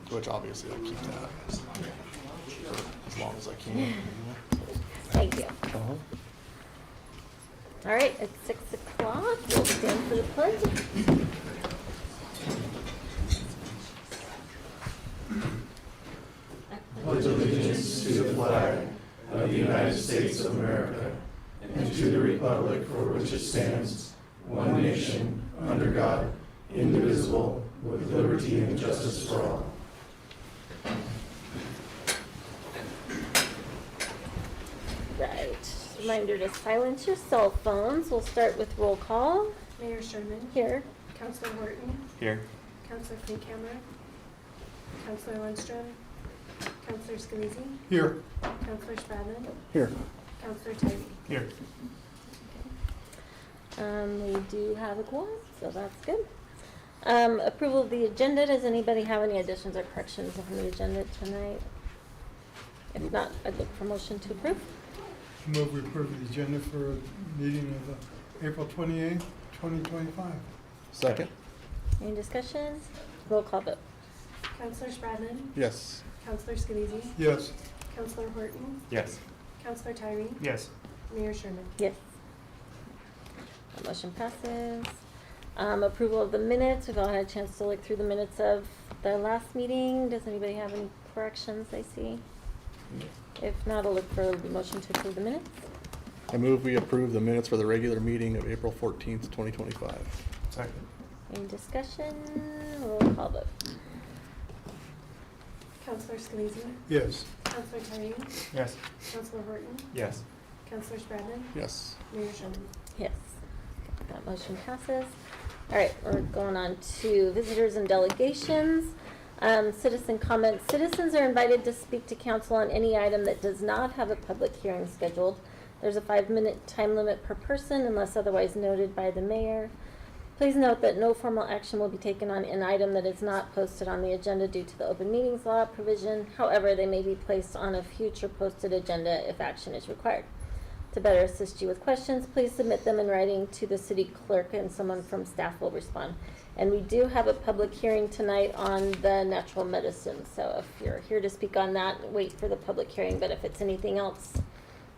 which obviously I keep that for as long as I can. Thank you. All right, it's 6 o'clock. We'll stand for the pledge. Pledge allegiance to the flag of the United States of America and to the republic for which it stands, one nation, under God, indivisible, with liberty and justice for all. Right. Reminder to silence your cell phones. We'll start with roll call. Mayor Sherman. Here. Councilor Horton. Here. Councilor Finkammer. Councilor Lundstrom. Councilor Scalise. Here. Councilor Spradlin. Here. Councilor Tyree. Here. We do have a quorum, so that's good. Approval of the agenda. Does anybody have any additions or corrections on the agenda tonight? If not, I'd look for motion to approve. Move we approve the agenda for a meeting of April 28th, 2025. Second? Any discussion? Roll call vote. Councilor Spradlin. Yes. Councilor Scalise. Yes. Councilor Horton. Yes. Councilor Tyree. Yes. Mayor Sherman. Yes. That motion passes. Approval of the minutes. We've all had a chance to look through the minutes of the last meeting. Does anybody have any corrections I see? If not, I'll look for a motion to approve the minutes. I move we approve the minutes for the regular meeting of April 14th, 2025. Second. Any discussion? Roll call vote. Councilor Scalise. Yes. Councilor Tyree. Yes. Councilor Horton. Yes. Councilor Spradlin. Yes. Mayor Sherman. Yes. That motion passes. All right, we're going on to visitors and delegations. Citizen comments. Citizens are invited to speak to council on any item that does not have a public hearing scheduled. There's a 5-minute time limit per person unless otherwise noted by the mayor. Please note that no formal action will be taken on an item that is not posted on the agenda due to the open meetings law provision. However, they may be placed on a future posted agenda if action is required. To better assist you with questions, please submit them in writing to the city clerk and someone from staff will respond. And we do have a public hearing tonight on the natural medicine. So if you're here to speak on that, wait for the public hearing. But if it's anything else,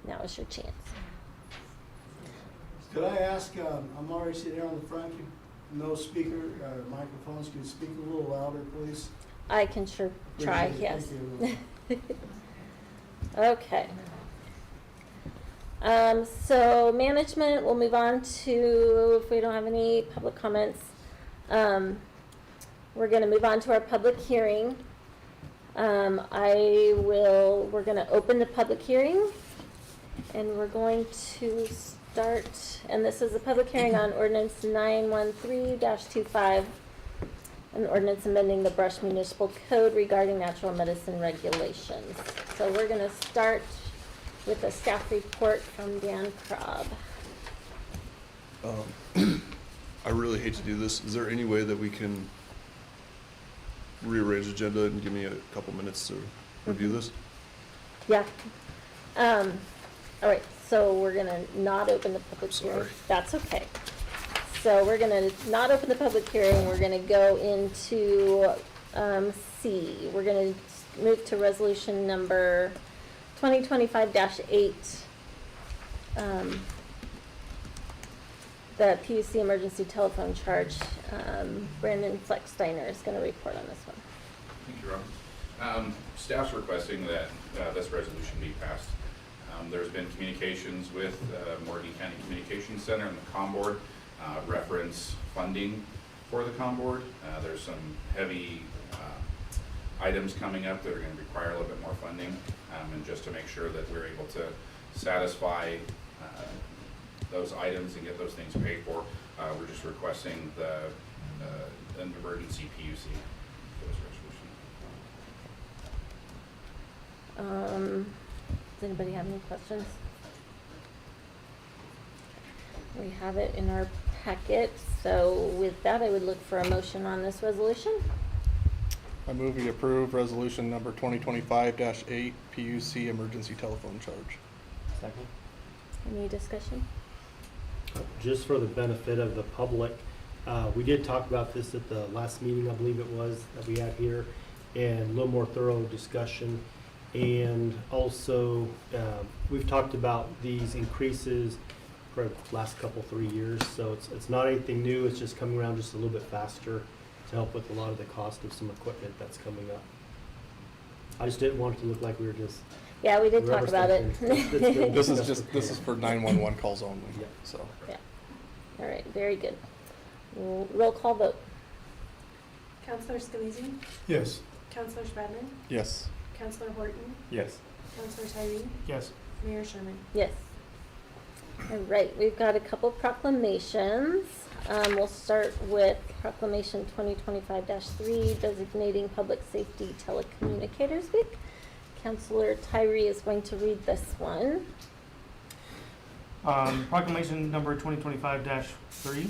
now is your chance. Could I ask, I'm already sitting here on the front, no speaker or microphones, could you speak a little louder, please? I can sure try, Appreciate it. yes. Thank you. Okay. So management, we'll move on to, if we don't have any public comments, we're going to move on to our public hearing. We're going to open the public hearing and we're going to start, and this is a public hearing on ordinance 913-25, an ordinance amending the Brush Municipal Code regarding natural medicine regulations. So we're going to start with a staff report from Dan Krob. I really hate to do this. Is there any way that we can rearrange the agenda and give me a couple minutes to review this? Yeah. All right, so we're gonna not open the public hearing. Sorry. That's okay. So we're gonna not open the public hearing. We're gonna go into C. We're gonna move to resolution number 2025-8. The PUC emergency telephone charge. Brandon Flecksteiner is gonna report on this one. Thank you, Rob. Staff's requesting that this resolution be passed. There's been communications with Morgan County Communications Center and the COM Board, reference funding for the COM Board. There's some heavy items coming up that are going to require a little bit more funding, and just to make sure that we're able to satisfy those items and get those things paid for, we're just requesting an emergency PUC for this resolution. Does anybody have any questions? We have it in our packet, so with that, I would look for a motion on this resolution. I move we approve resolution number 2025-8, PUC emergency telephone charge. Second. Any discussion? Just for the benefit of the public, we did talk about this at the last meeting, I believe it was, that we had here. and a little more thorough discussion. And also, we've talked about these increases for the last couple, 3 years. So it's not anything new, it's just coming around just a little bit faster to help with a lot of the cost of some equipment that's coming up. I just didn't want it to look like we were just. Yeah, we did talk rubber about it. stamping. This is for 911 calls only, Yeah. so. All right, very good. Roll call vote. Counselor Scalisi, Yes. Counselor Spradlin, Yes. Counselor Horton, Yes. Counselor Tyree, Yes. Mayor Sherman. Yes. All right, we've got a couple proclamations. We'll start with Proclamation 2025-3, designating Public Safety Telecommunicators Week. Counselor Tyree is going to read this one. Proclamation number 2025-3,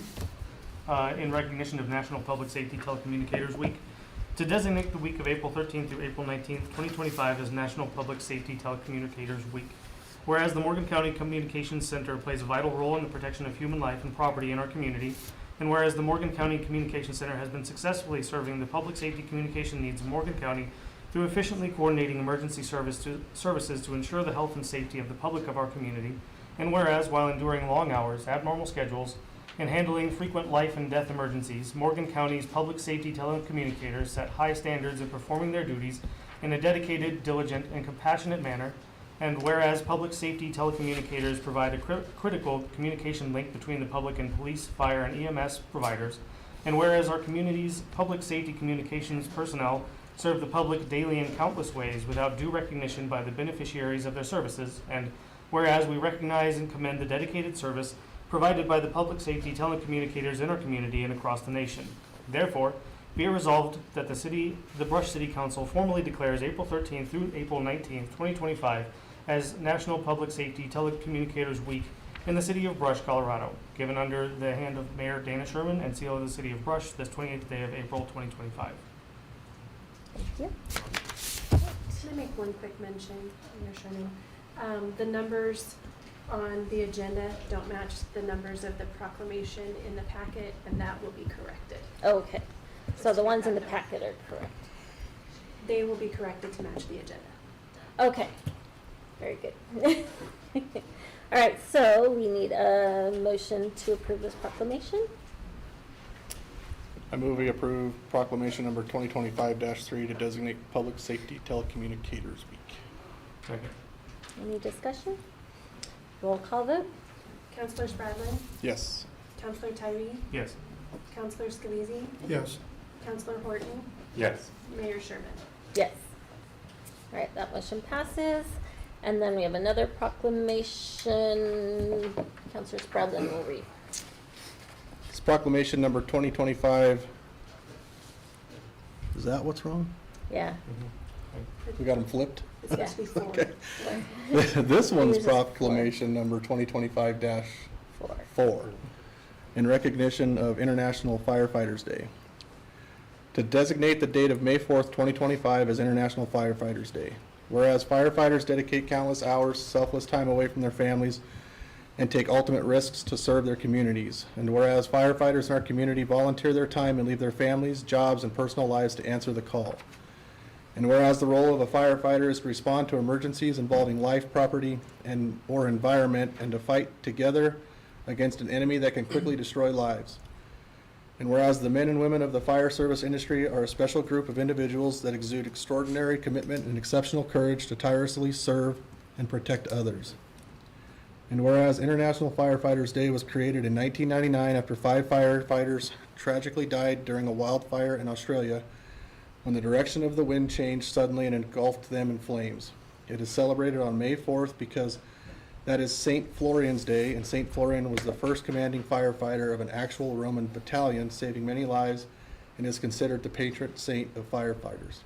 in recognition of National Public Safety Telecommunicators Week, to designate the week of April 13th through April 19th, 2025 as National Public Safety Telecommunicators Week. Whereas the Morgan County Communications Center plays a vital role in the protection of human life and property in our community, and whereas the Morgan County Communications Center has been successfully serving the public safety communication needs of Morgan County through efficiently coordinating emergency services to ensure the health and safety of the public of our community, and whereas while enduring long hours, abnormal schedules, and handling frequent life and death emergencies, Morgan County's public safety telecommunicators set high standards in performing their duties in a dedicated, diligent, and compassionate manner. And whereas public safety telecommunicators provide a critical communication link between the public and police, fire, and EMS providers, and whereas our community's public safety communications personnel serve the public daily in countless ways without due recognition by the beneficiaries of their services, and whereas we recognize and commend the dedicated service provided by the public safety telecommunicators in our community and across the nation. Therefore, be it resolved that the Brush City Council formally declares April 13th through April 19th, 2025 as National Public Safety Telecommunicators Week in the city of Brush, Colorado, given under the hand of Mayor Dana Sherman and seal of the city of Brush this 28th day of April 2025. Thank you. Can I make one quick mention, Mayor Sherman? The numbers on the agenda don't match the numbers of the proclamation in the packet, and that will be corrected. Okay, so the ones in the packet are correct. They will be corrected to match the agenda. Okay, very good. All right, so we need a motion to approve this proclamation. I move we approve proclamation number 2025-3 to designate Public Safety Telecommunicators Week. Second. Any discussion? Roll call vote. Counselor Spradlin, Yes. Counselor Tyree, Yes. Counselor Scalisi, Yes. Counselor Horton, Yes. Mayor Sherman. Yes. All right, that motion passes. And then we have another proclamation. Counselor Spradlin will read. It's proclamation number 2025. Is that what's wrong? Yeah. We got them flipped? It's supposed to be four. Okay. This one's Yours is four. proclamation number 2025-4 4. in recognition of International Firefighters Day. To designate the date of May 4th, 2025 as International Firefighters Day. Whereas firefighters dedicate countless hours, selfless time away from their families, and take ultimate risks to serve their communities. And whereas firefighters in our community volunteer their time and leave their families, jobs, and personal lives to answer the call. And whereas the role of a firefighter is to respond to emergencies involving life, property, or environment, and to fight together against an enemy that can quickly destroy lives. And whereas the men and women of the fire service industry are a special group of individuals that exude extraordinary commitment and exceptional courage to tirelessly serve and protect others. And whereas International Firefighters Day was created in 1999 after 5 firefighters tragically died during a wildfire in Australia when the direction of the wind changed suddenly and engulfed them in flames. It is celebrated on May 4th because that is St. Florian's Day, and St. Florian was the first commanding firefighter of an actual Roman battalion, saving many lives, and is considered the patron saint of firefighters.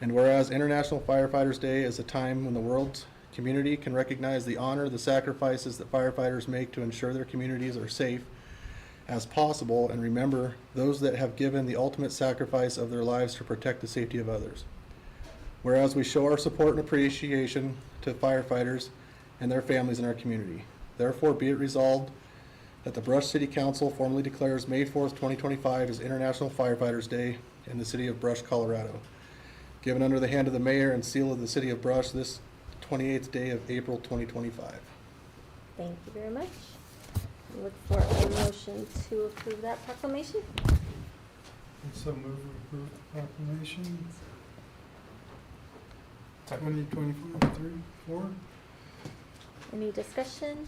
And whereas International Firefighters Day is a time when the world's community can recognize the honor, the sacrifices that firefighters make to ensure their communities are safe as possible, and remember those that have given the ultimate sacrifice of their lives to protect the safety of others. Whereas we show our support and appreciation to firefighters and their families in our community. Therefore, be it resolved that the Brush City Council formally declares May 4th, 2025 as International Firefighters Day in the city of Brush, Colorado. given under the hand of the mayor and seal of the city of Brush this 28th day of April 2025. Thank you very much. Look for a motion to approve that proclamation. So move to approve proclamation Second. 2025-3-4. Any discussion?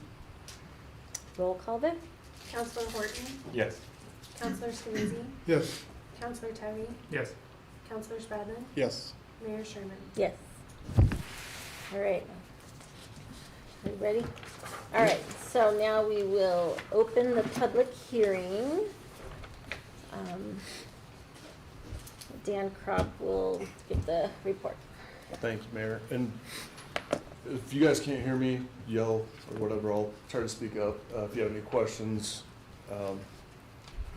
Roll call vote. Counselor Horton, Yes. Counselor Scalise, Yes. Counselor Tyree, Yes. Counselor Spradlin, Yes. Mayor Sherman. Yes. All right. Are you ready? All right, so now we will open the public hearing. Dan Kropp will give the report. Thank you, Mayor. And if you guys can't hear me, yell or whatever, I'll try to speak up. If you have any questions,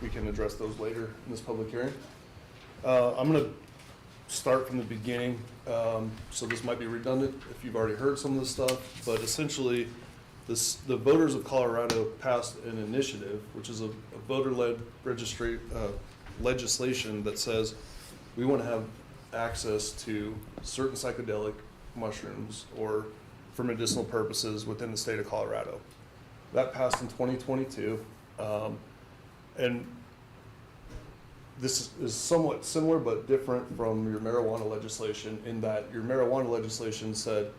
we can address those later in this public hearing. I'm gonna start from the beginning, so this might be redundant if you've already heard some of this stuff, but essentially, the voters of Colorado passed an initiative, which is a voter-led legislation that says we want to have access to certain psychedelic mushrooms or for medicinal purposes within the state of Colorado. That passed in 2022, and this is somewhat similar but different from your marijuana legislation in that your marijuana legislation said,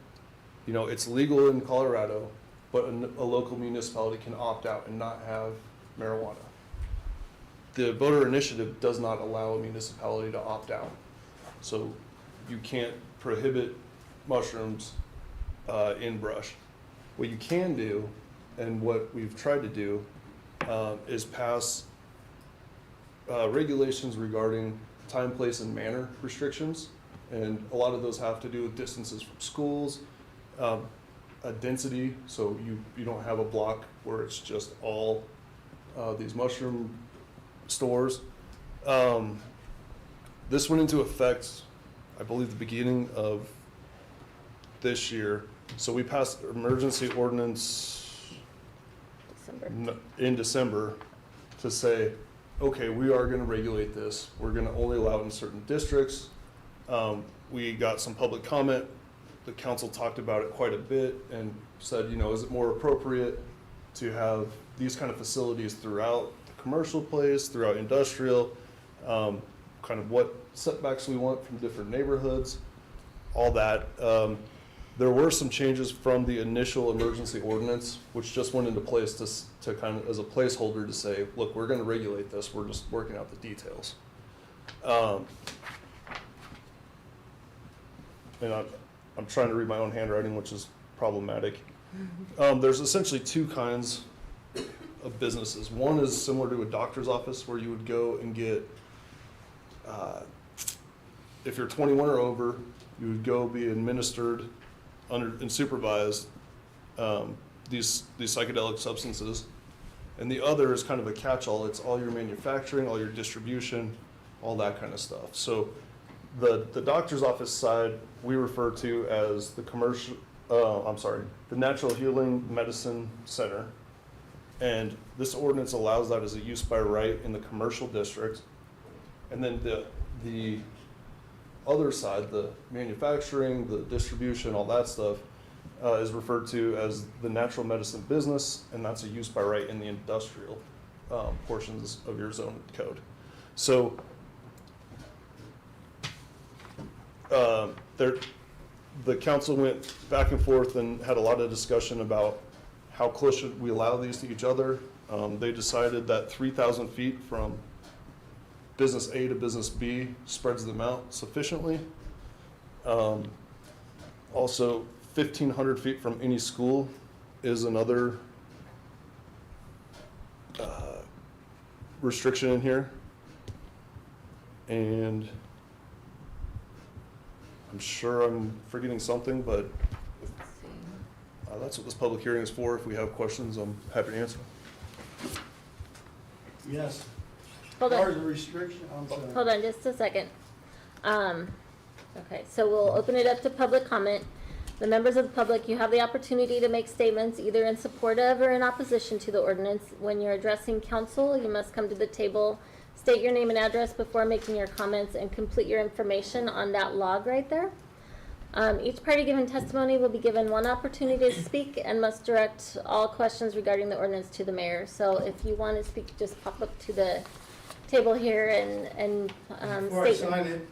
you know, it's legal in Colorado, but a local municipality can opt out and not have marijuana. The voter initiative does not allow a municipality to opt out. So you can't prohibit mushrooms in Brush. What you can do, and what we've tried to do, is pass regulations regarding time, place, and manner restrictions. And a lot of those have to do with distances from schools, a density, so you don't have a block where it's just all these mushroom stores. This went into effect, I believe, the beginning of this year. So we passed emergency ordinance in December to say, okay, we are going to regulate this. We're going to only allow it in certain districts. We got some public comment. The council talked about it quite a bit and said, you know, is it more appropriate to have these kind of facilities throughout the commercial place, throughout industrial, kind of what setbacks we want from different neighborhoods, all that. There were some changes from the initial emergency ordinance, which just went into place to kind of as a placeholder to say, look, we're going to regulate this. We're just working out the details. And I'm trying to read my own handwriting, which is problematic. There's essentially two kinds of businesses. One is similar to a doctor's office where you would go and get, if you're 21 or over, you would go be administered and supervised these psychedelic substances. And the other is kind of a catch-all. It's all your manufacturing, all your distribution, all that kind of stuff. So the doctor's office side we refer to as the the Natural Healing Medicine Center. And this ordinance allows that as a use by right in the commercial district. And then the other side, the manufacturing, the distribution, all that stuff, is referred to as the natural medicine business, and that's a use by right in the industrial portions of your zone code. So the council went back and forth and had a lot of discussion about how close should we allow these to each other. They decided that 3,000 feet from business A to business B spreads them out sufficiently. Also, 1,500 feet from any school is another restriction in here. And I'm sure I'm forgetting something, but that's what this public hearing is for. If we have questions, I'm happy to answer. Yes. Hold As far as on, the restriction, I'm sorry. hold on just a second. Okay, so we'll open it up to public comment. The members of the public, you have the opportunity to make statements either in support of or in opposition to the ordinance. When you're addressing council, you must come to the table State your name and address before making your comments and complete your information on that log right there. Each party given testimony will be given one opportunity to speak and must direct all questions regarding the ordinance to the mayor. So if you want to speak, just pop up to the table here and Before I state. sign it,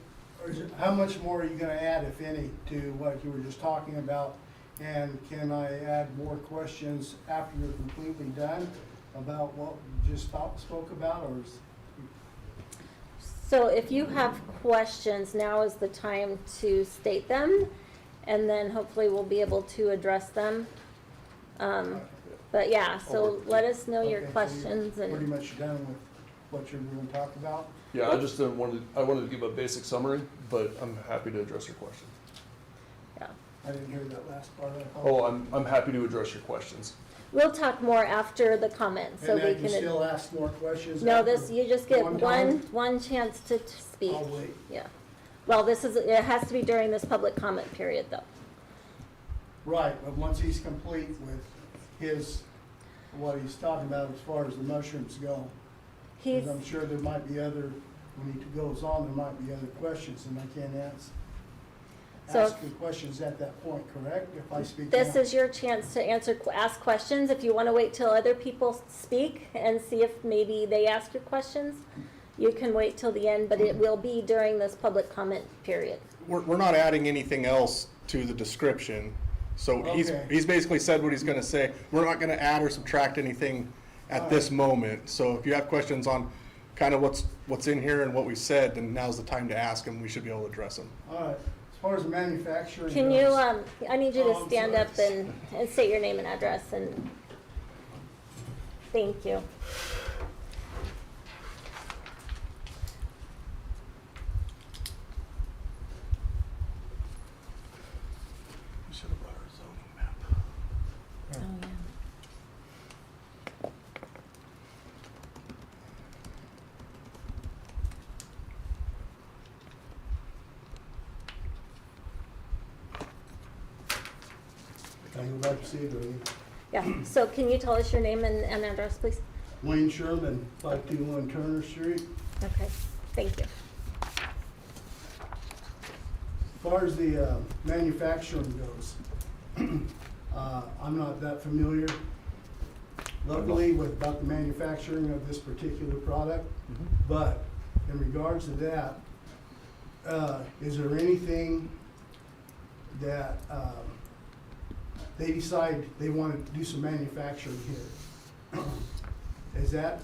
how much more are you gonna add, if any, to what you were just talking about? And can I add more questions after you're completely done about what you just spoke about, or is? So if you have questions, now is the time to state them, and then hopefully we'll be able to address them. But yeah, so let us know your Okay, so questions you're pretty and, much done with what you're gonna talk about? Yeah, I just didn't want to, I wanted to give a basic summary, but I'm happy to address your question. yeah. I didn't hear that last part. I Oh, apologize. I'm happy to address your questions. We'll talk more after the comments, so And we then you can. still ask more questions? No, after this, you just get one time? one chance to speak. I'll wait. Yeah. Well, this is, it has to be during this public comment period, though. Right, but once he's complete with his, what he's talking about as far as the mushrooms go, He's, because I'm sure there might be other, when he goes on, there might be other questions, and I can't So- ask the questions at that point, correct? If I speak this now? is your chance to ask questions. If you want to wait till other people speak and see if maybe they ask your questions, you can wait till the end, but it will be during this public comment period. We're not adding anything else to the description. So Okay. he's basically said what he's gonna say. We're not gonna add or subtract anything at this moment. So if you have questions on kind of what's in here and what we said, then now's the time to ask them. We should be able to address them. All right, as far as the manufacturing Can you, goes, I need you Oh, to I'm stand sorry. up and state your name and address and, thank you. We should have brought our zoning map. Oh, yeah. can you like to see it, or you? Yeah, so can you tell us your name and address, please? Wayne Sherman, 521 Turner Street. Okay, thank you. As far as the manufacturing goes, I'm not that familiar, luckily, about the manufacturing of this particular product. But in regards to that, is there anything that they decide they want to do some manufacturing here? Is that,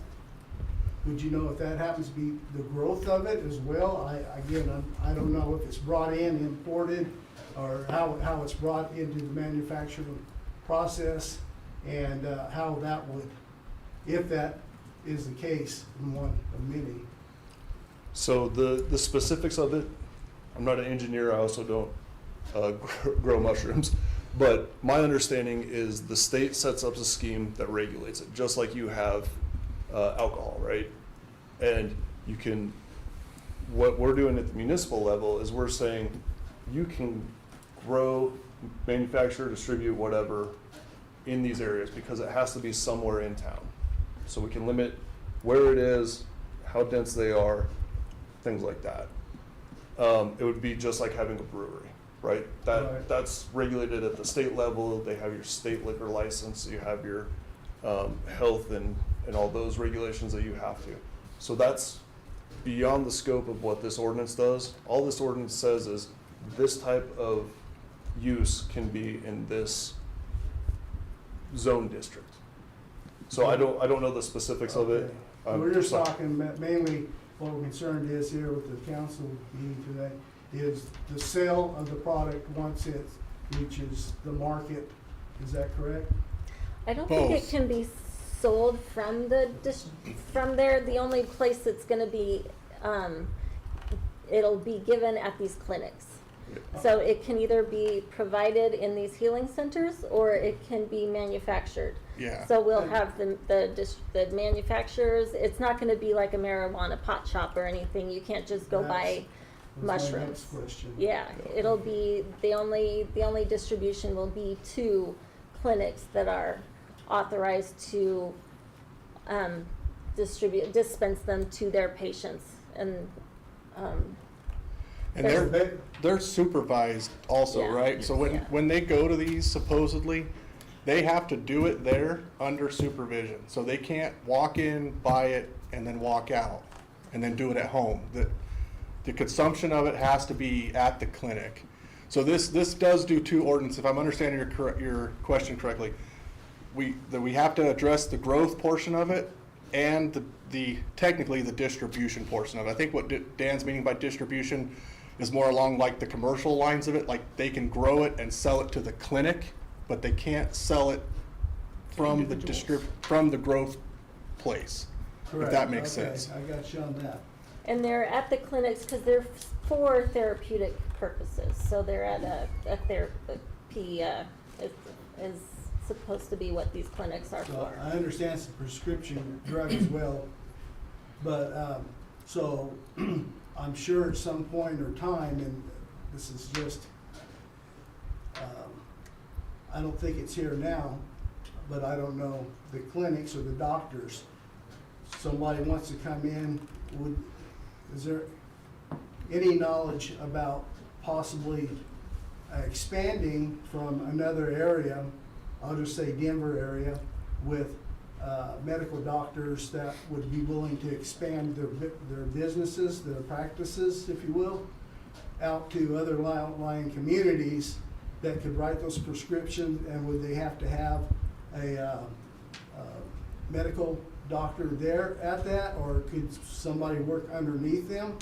would you know if that happens to be the growth of it as well? I don't know if it's brought in, imported, or how it's brought into the manufacturing process, and how that would, if that is the case, in one of many. So the specifics of it, I'm not an engineer, I also don't grow mushrooms, but my understanding is the state sets up a scheme that regulates it, just like you have alcohol, right? And you can, what we're doing at the municipal level is we're saying you can grow, manufacture, distribute, whatever, in these areas, because it has to be somewhere in town. So we can limit where it is, how dense they are, things like that. It would be just like having a brewery, right? Right. That's regulated at the state level. They have your state liquor license, you have your health and all those regulations that you have to. So that's beyond the scope of what this ordinance does. All this ordinance says is this type of use can be in this zone district. So I don't know the specifics of it. Okay. We're just talking mainly, what we're concerned is here with the council meeting today, is the sale of the product once it reaches the market. Is that correct? I don't think it Both. can be sold from from there. The only place it's gonna be, it'll be given at these clinics. So it can either be provided in these healing centers, or it can be manufactured. Yeah. So we'll have the manufacturers, it's not gonna be like a marijuana pot shop or anything. You can't just go buy That's my mushrooms. next question. Yeah, it'll be, the only distribution will be to clinics that are authorized to dispense them to their patients. And, And they're supervised also, Yeah. right? So Yeah. when they go to these supposedly, they have to do it there under supervision. So they can't walk in, buy it, and then walk out, and then do it at home. The consumption of it has to be at the clinic. So this does do two ordinances, if I'm understanding your question correctly. We have to address the growth portion of it and technically the distribution portion of it. I think what Dan's meaning by distribution is more along like the commercial lines of it, like they can grow it and sell it to the clinic, but they can't sell it from the growth place, if that makes Correct. sense. Okay, I got you on that. And they're at the clinics because they're for therapeutic purposes. So they're at a therapy is supposed to be what these clinics are Well, for. I understand it's a prescription drug as well, but, so, I'm sure at some point or time, and this is just, I don't think it's here now, but I don't know, the clinics or the doctors, somebody wants to come in, is there any knowledge about possibly expanding from another area, I'll just say Denver area, with medical doctors that would be willing to expand their businesses, their practices, if you will, out to other outlying communities that could write those prescriptions, and would they have to have a medical doctor there at that, or could somebody work underneath them?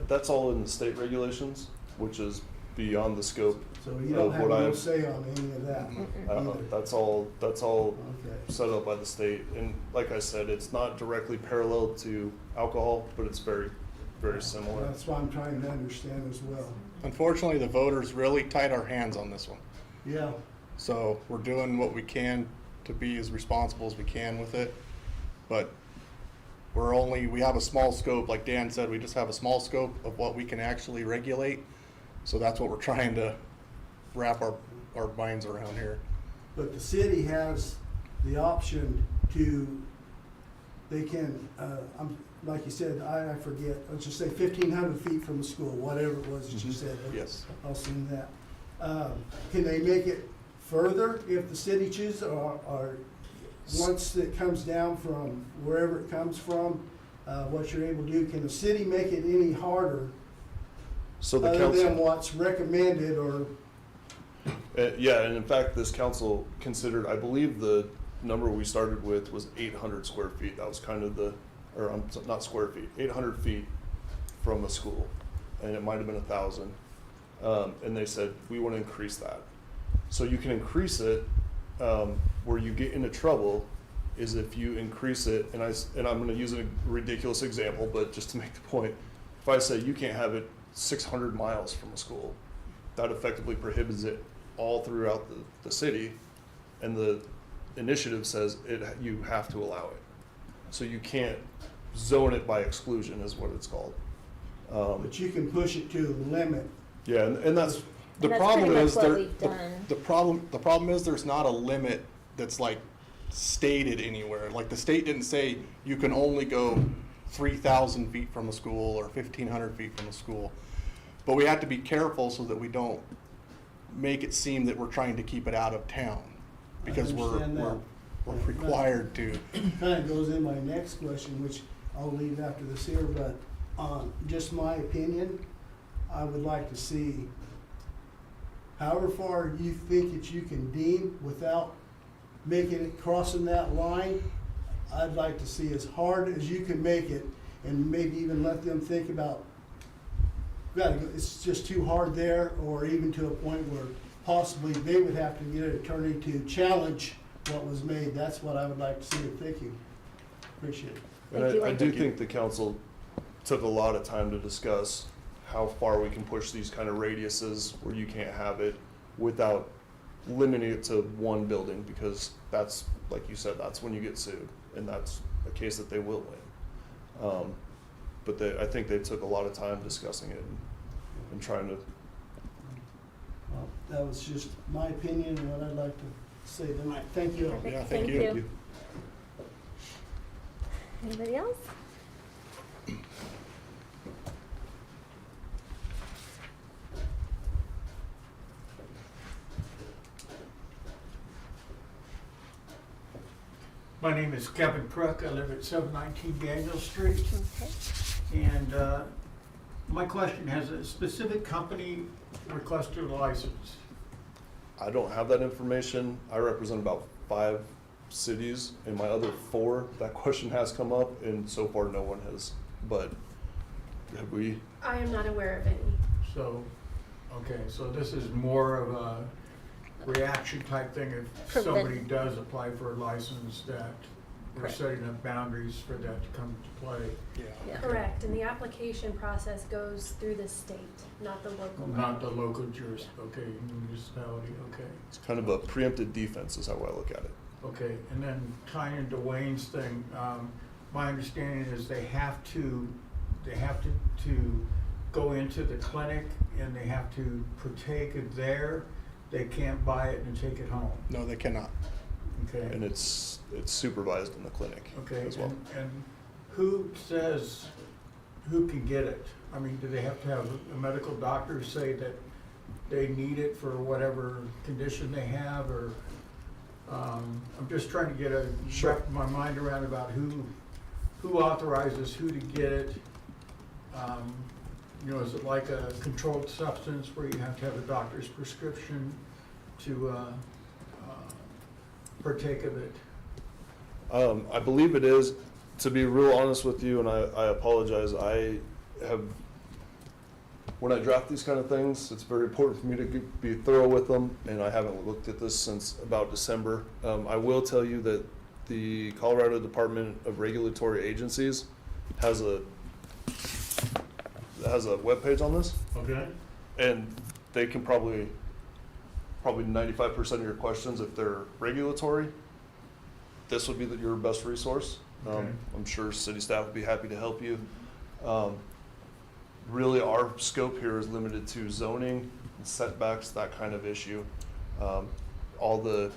That's all in the state regulations, which is beyond the scope So you don't of have what no I've. say on any of that? either? That's all Okay. set up by the state. And like I said, it's not directly parallel to alcohol, but it's very, very similar. That's what I'm trying to understand as well. Unfortunately, the voters really tied our hands on this one. Yeah, So we're doing what we can to be as responsible as we can with it. But we have a small scope, like Dan said, we just have a small scope of what we can actually regulate. So that's what we're trying to wrap our minds around here. but the city has the option to, they can, like you said, I forget, let's just say 1,500 feet from the school, whatever it was that you said. Yes. I'll assume that. Can they make it further if the city chooses, or once it comes down from wherever it comes from, what you're able to do, can the city make it any harder So the other than council, what's recommended, or? yeah, and in fact, this council considered, I believe the number we started with was 800 square feet. That was kind of not square feet, 800 feet from a school, and it might have been 1,000. And they said, we want to increase that. So you can increase it, where you get into trouble is if you increase it, and I'm going to use a ridiculous example, but just to make the point, if I say you can't have it 600 miles from a school, that effectively prohibits it all throughout the city, and the initiative says you have to allow it. So you can't zone it by exclusion is what it's called. But you can push it to the limit. Yeah, and that's, The And that's problem pretty much is what we've done. the problem is there's not a limit that's like stated anywhere. Like the state didn't say you can only go 3,000 feet from a school or 1,500 feet from a school. But we have to be careful so that we don't make it seem that we're trying to keep it out of town, because we're understand that. required to. Kind of goes in my next question, which I'll leave after this here, but just my opinion, I would like to see however far you think that you can deem without making it, crossing that line. I'd like to see as hard as you can make it, and maybe even let them think about, it's just too hard there, or even to a point where possibly they would have to get an attorney to challenge what was made. That's what I would like to see. Thank you. Appreciate it. and Thank you, I Lincoln. do think the council took a lot of time to discuss how far we can push these kind of radiuses where you can't have it without limiting it to one building, because that's, like you said, that's when you get sued, and that's a case that they will win. But I think they took a lot of time discussing it and trying to. Well, that was just my opinion and what I'd like to say tonight. Thank you. Perfect. Yeah, Thank thank you. you. Anybody else? My name is Kevin Crook. I live at 719 Daniel Street. Okay. And my question, has a specific company requested a license? I don't have that information. I represent about 5 cities. In my other 4, that question has come up, and so far no one has. But have we? I am not aware of any. So, okay, so this is more of a reaction type thing if Prevent- somebody does apply for a license, that we're Correct. setting up boundaries for that to come to play. Yeah. Correct, and the application process goes through the state, not the local. Not the local okay, municipality, okay. It's kind of a preempted defense is how I look at it. Okay, and then tying into Wayne's thing, my understanding is they have to go into the clinic and they have to partake it there. They can't buy it and take it home, No, they cannot. okay? And it's supervised in the clinic Okay, as well. and who says, who can get it? I mean, do they have to have a medical doctor say that they need it for whatever condition they have, or, I'm just trying to get Sure. wrap my mind around about who authorizes who to get it. You know, is it like a controlled substance where you have to have a doctor's prescription to partake of it? I believe it is. To be real honest with you, and I apologize, I have, when I draft these kind of things, it's very important for me to be thorough with them, and I haven't looked at this since about December. I will tell you that the Colorado Department of Regulatory Agencies has a webpage on this, Okay. and they can probably 95% of your questions, if they're regulatory, this would be your best resource. Okay. I'm sure city staff would be happy to help you. Really, our scope here is limited to zoning, setbacks, that kind of issue. All the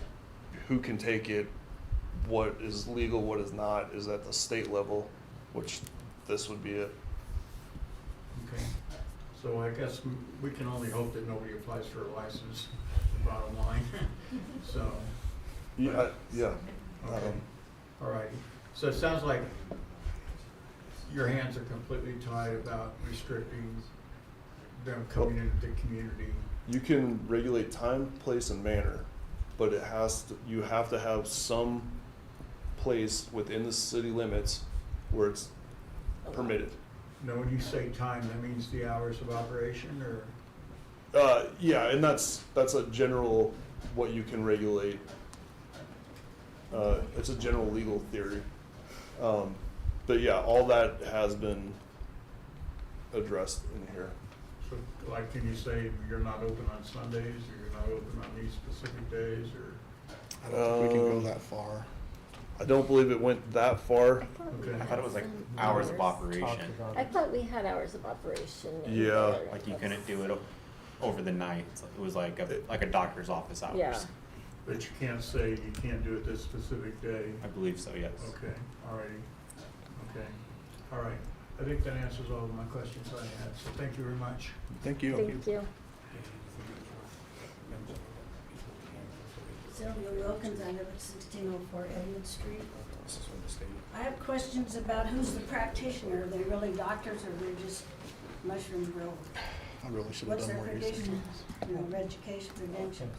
who can take it, what is legal, what is not, is at the state level, which this would be it. Okay, so I guess we can only hope that nobody applies for a license, bottom line, so, Yeah, yeah. okay, all righty. So it sounds like your hands are completely tied about restricting them coming into the community. You can regulate time, place, and manner, but you have to have some place within the city limits where it's permitted. Now, when you say time, that means the hours of operation, or? Yeah, and that's a general, what you can regulate. It's a general legal theory. But yeah, all that has been addressed in here. So, like, can you say you're not open on Sundays, or you're not open on these specific days, or? I don't think we can go that far. I don't believe it went that far. Okay. I thought it was like hours of operation. I thought we had hours of operation. in Yeah. there. Like you couldn't do it over the night. It was like a doctor's office hours. Yeah. But you can't say you can't do it this specific day? I believe so, yes. Okay, all righty. Okay, all right. I think that answers all of my questions I had, so thank you very much. Thank you. Thank you. Sylvia Wilkins, I live at 1604 Edmund Street. I have questions about who's the practitioner. Are they really doctors, or they're just mushroom growers? I really should have What's done their more research. credentials, education credentials?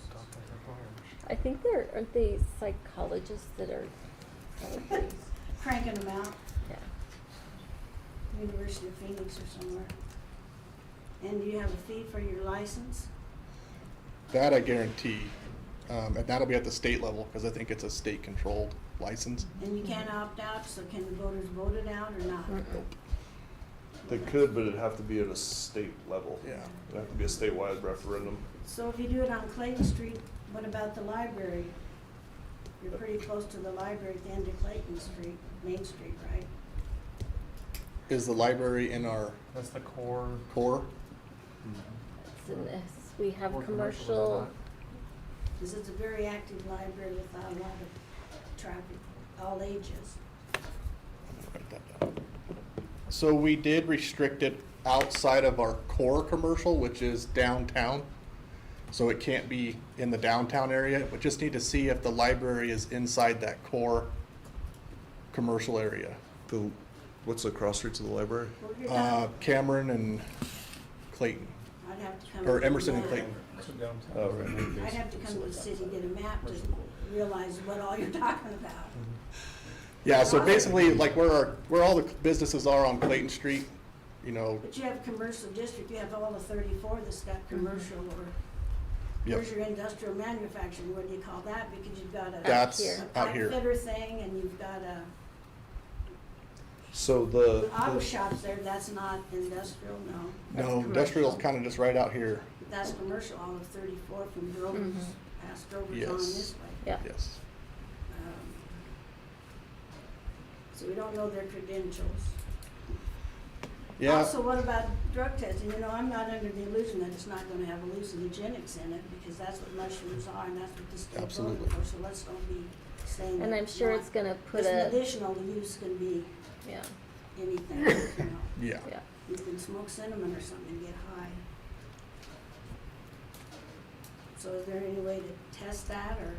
I think aren't they psychologists that are probably, Cranking them out, yeah. University of Phoenix or somewhere. And do you have a fee for your license? That I guarantee. And that'll be at the state level, because I think it's a state-controlled license. And you can't opt out, so can the voters vote it out or not? They could, but it'd have to be at a state level. Yeah. It'd have to be a statewide referendum. So if you do it on Clayton Street, what about the library? You're pretty close to the library at the end of Clayton Street, Main Street, right? Is the library in our That's the core. core? It's in this. We have Or commercial, Because it's a very active library with a lot of traffic, all ages. put that down. So we did restrict it outside of our core commercial, which is downtown. So it can't be in the downtown area. We just need to see if the library is inside that core commercial area. What's the cross streets of the library? Cameron and Clayton, I'd have to come. or with a Emerson and map. Clayton. Oh, right. I'd have to come to the city and get a map to realize what all you're talking about. Yeah, so basically, like where all the businesses are on Clayton Street, you know, But you have commercial district, you have all the 34 that's got commercial, or yep, where's your industrial manufacturing, what do you call that? Because you've got a that's here. out pipe here. fitter thing, and you've got a So the auto shops there, that's not industrial, no. No, industrial's kind of just right out here. That's commercial, all of 34 from Grover's, Mhm. past Grover's on Yes. this way. Yeah. Yes. So we don't know their credentials. Yeah, Also, what about drug testing? You know, I'm not under the illusion that it's not gonna have hallucinogenics in it, because that's what mushrooms are, and that's what the state Absolutely. voted for, so let's don't be saying that. And I'm sure not. it's gonna put It's a, medicinal, the use can be yeah, anything, you know. yeah. yeah. You can smoke cinnamon or something and get high. So is there any way to test that, or?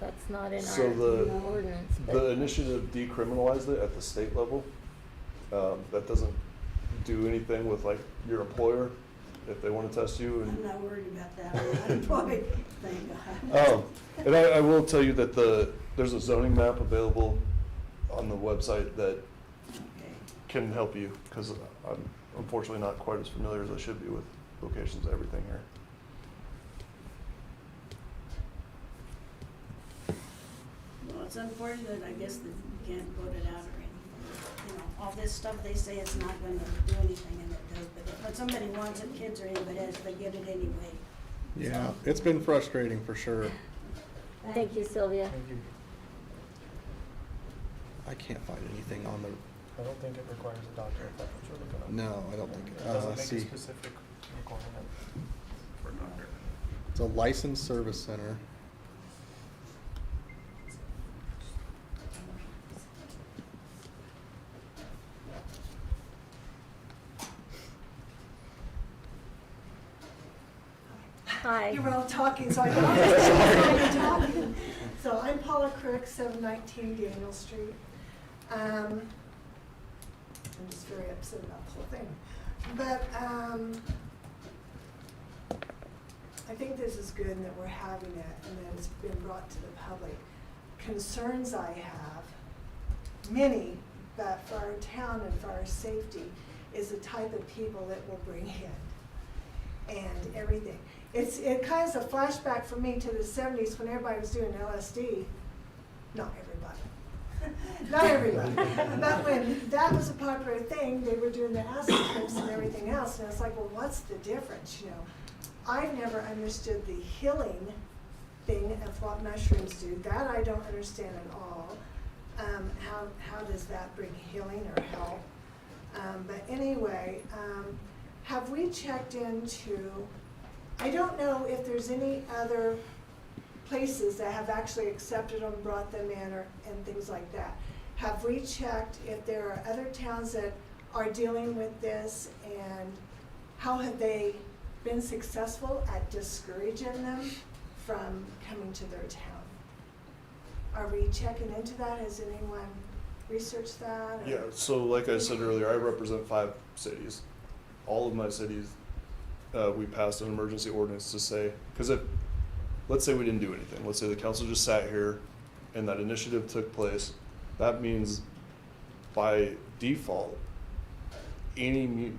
That's not in So our ordinance, The but, initiative decriminalized it at the state level. That doesn't do anything with like your employer if they want to test you. I'm And, not worried about that, I'm not employed, thank God. and I will tell you that there's a zoning map available on the website that Okay. can help you, because I'm unfortunately not quite as familiar as I should be with locations and everything here. Well, it's unfortunate, I guess, that you can't vote it out or anything. You know, all this stuff, they say it's not gonna do anything, and it does, but if somebody wants it, kids or anybody else, they get it anyway. Yeah, it's been frustrating for sure. thank you, Sylvia. I can't find anything on the, I don't think it requires a doctor if that's what you're looking at. no, I don't think, It doesn't make a see, specific requirement for a doctor. it's a licensed service center. Hi. You were all talking, so I don't know you're talking. So I'm Paula Crick, 719 Daniel Street. I'm just very upset about the whole thing. But I think this is good and that we're having it and that it's been brought to the public. Concerns I have, many, but for our town and for our safety, is the type of people that will bring in and everything. It kind of is a flashback for me to the 70s when everybody was doing LSD. Not everybody. Not everybody. But when that was a popular thing, they were doing the acid trips and everything else. And it's like, well, what's the difference, you know? I've never understood the healing thing of what mushrooms do. That I don't understand at all. How does that bring healing or help? But anyway, have we checked into, I don't know if there's any other places that have actually accepted them, brought them in, and things like that. Have we checked if there are other towns that are dealing with this, and how have they been successful at discouraging them from coming to their town? Are we checking into that? Has anyone researched that? or- Yeah, so like I said earlier, I represent 5 cities. All of my cities, we passed an emergency ordinance to say, because if, let's say we didn't do anything, let's say the council just sat here and that initiative took place, that means by default, any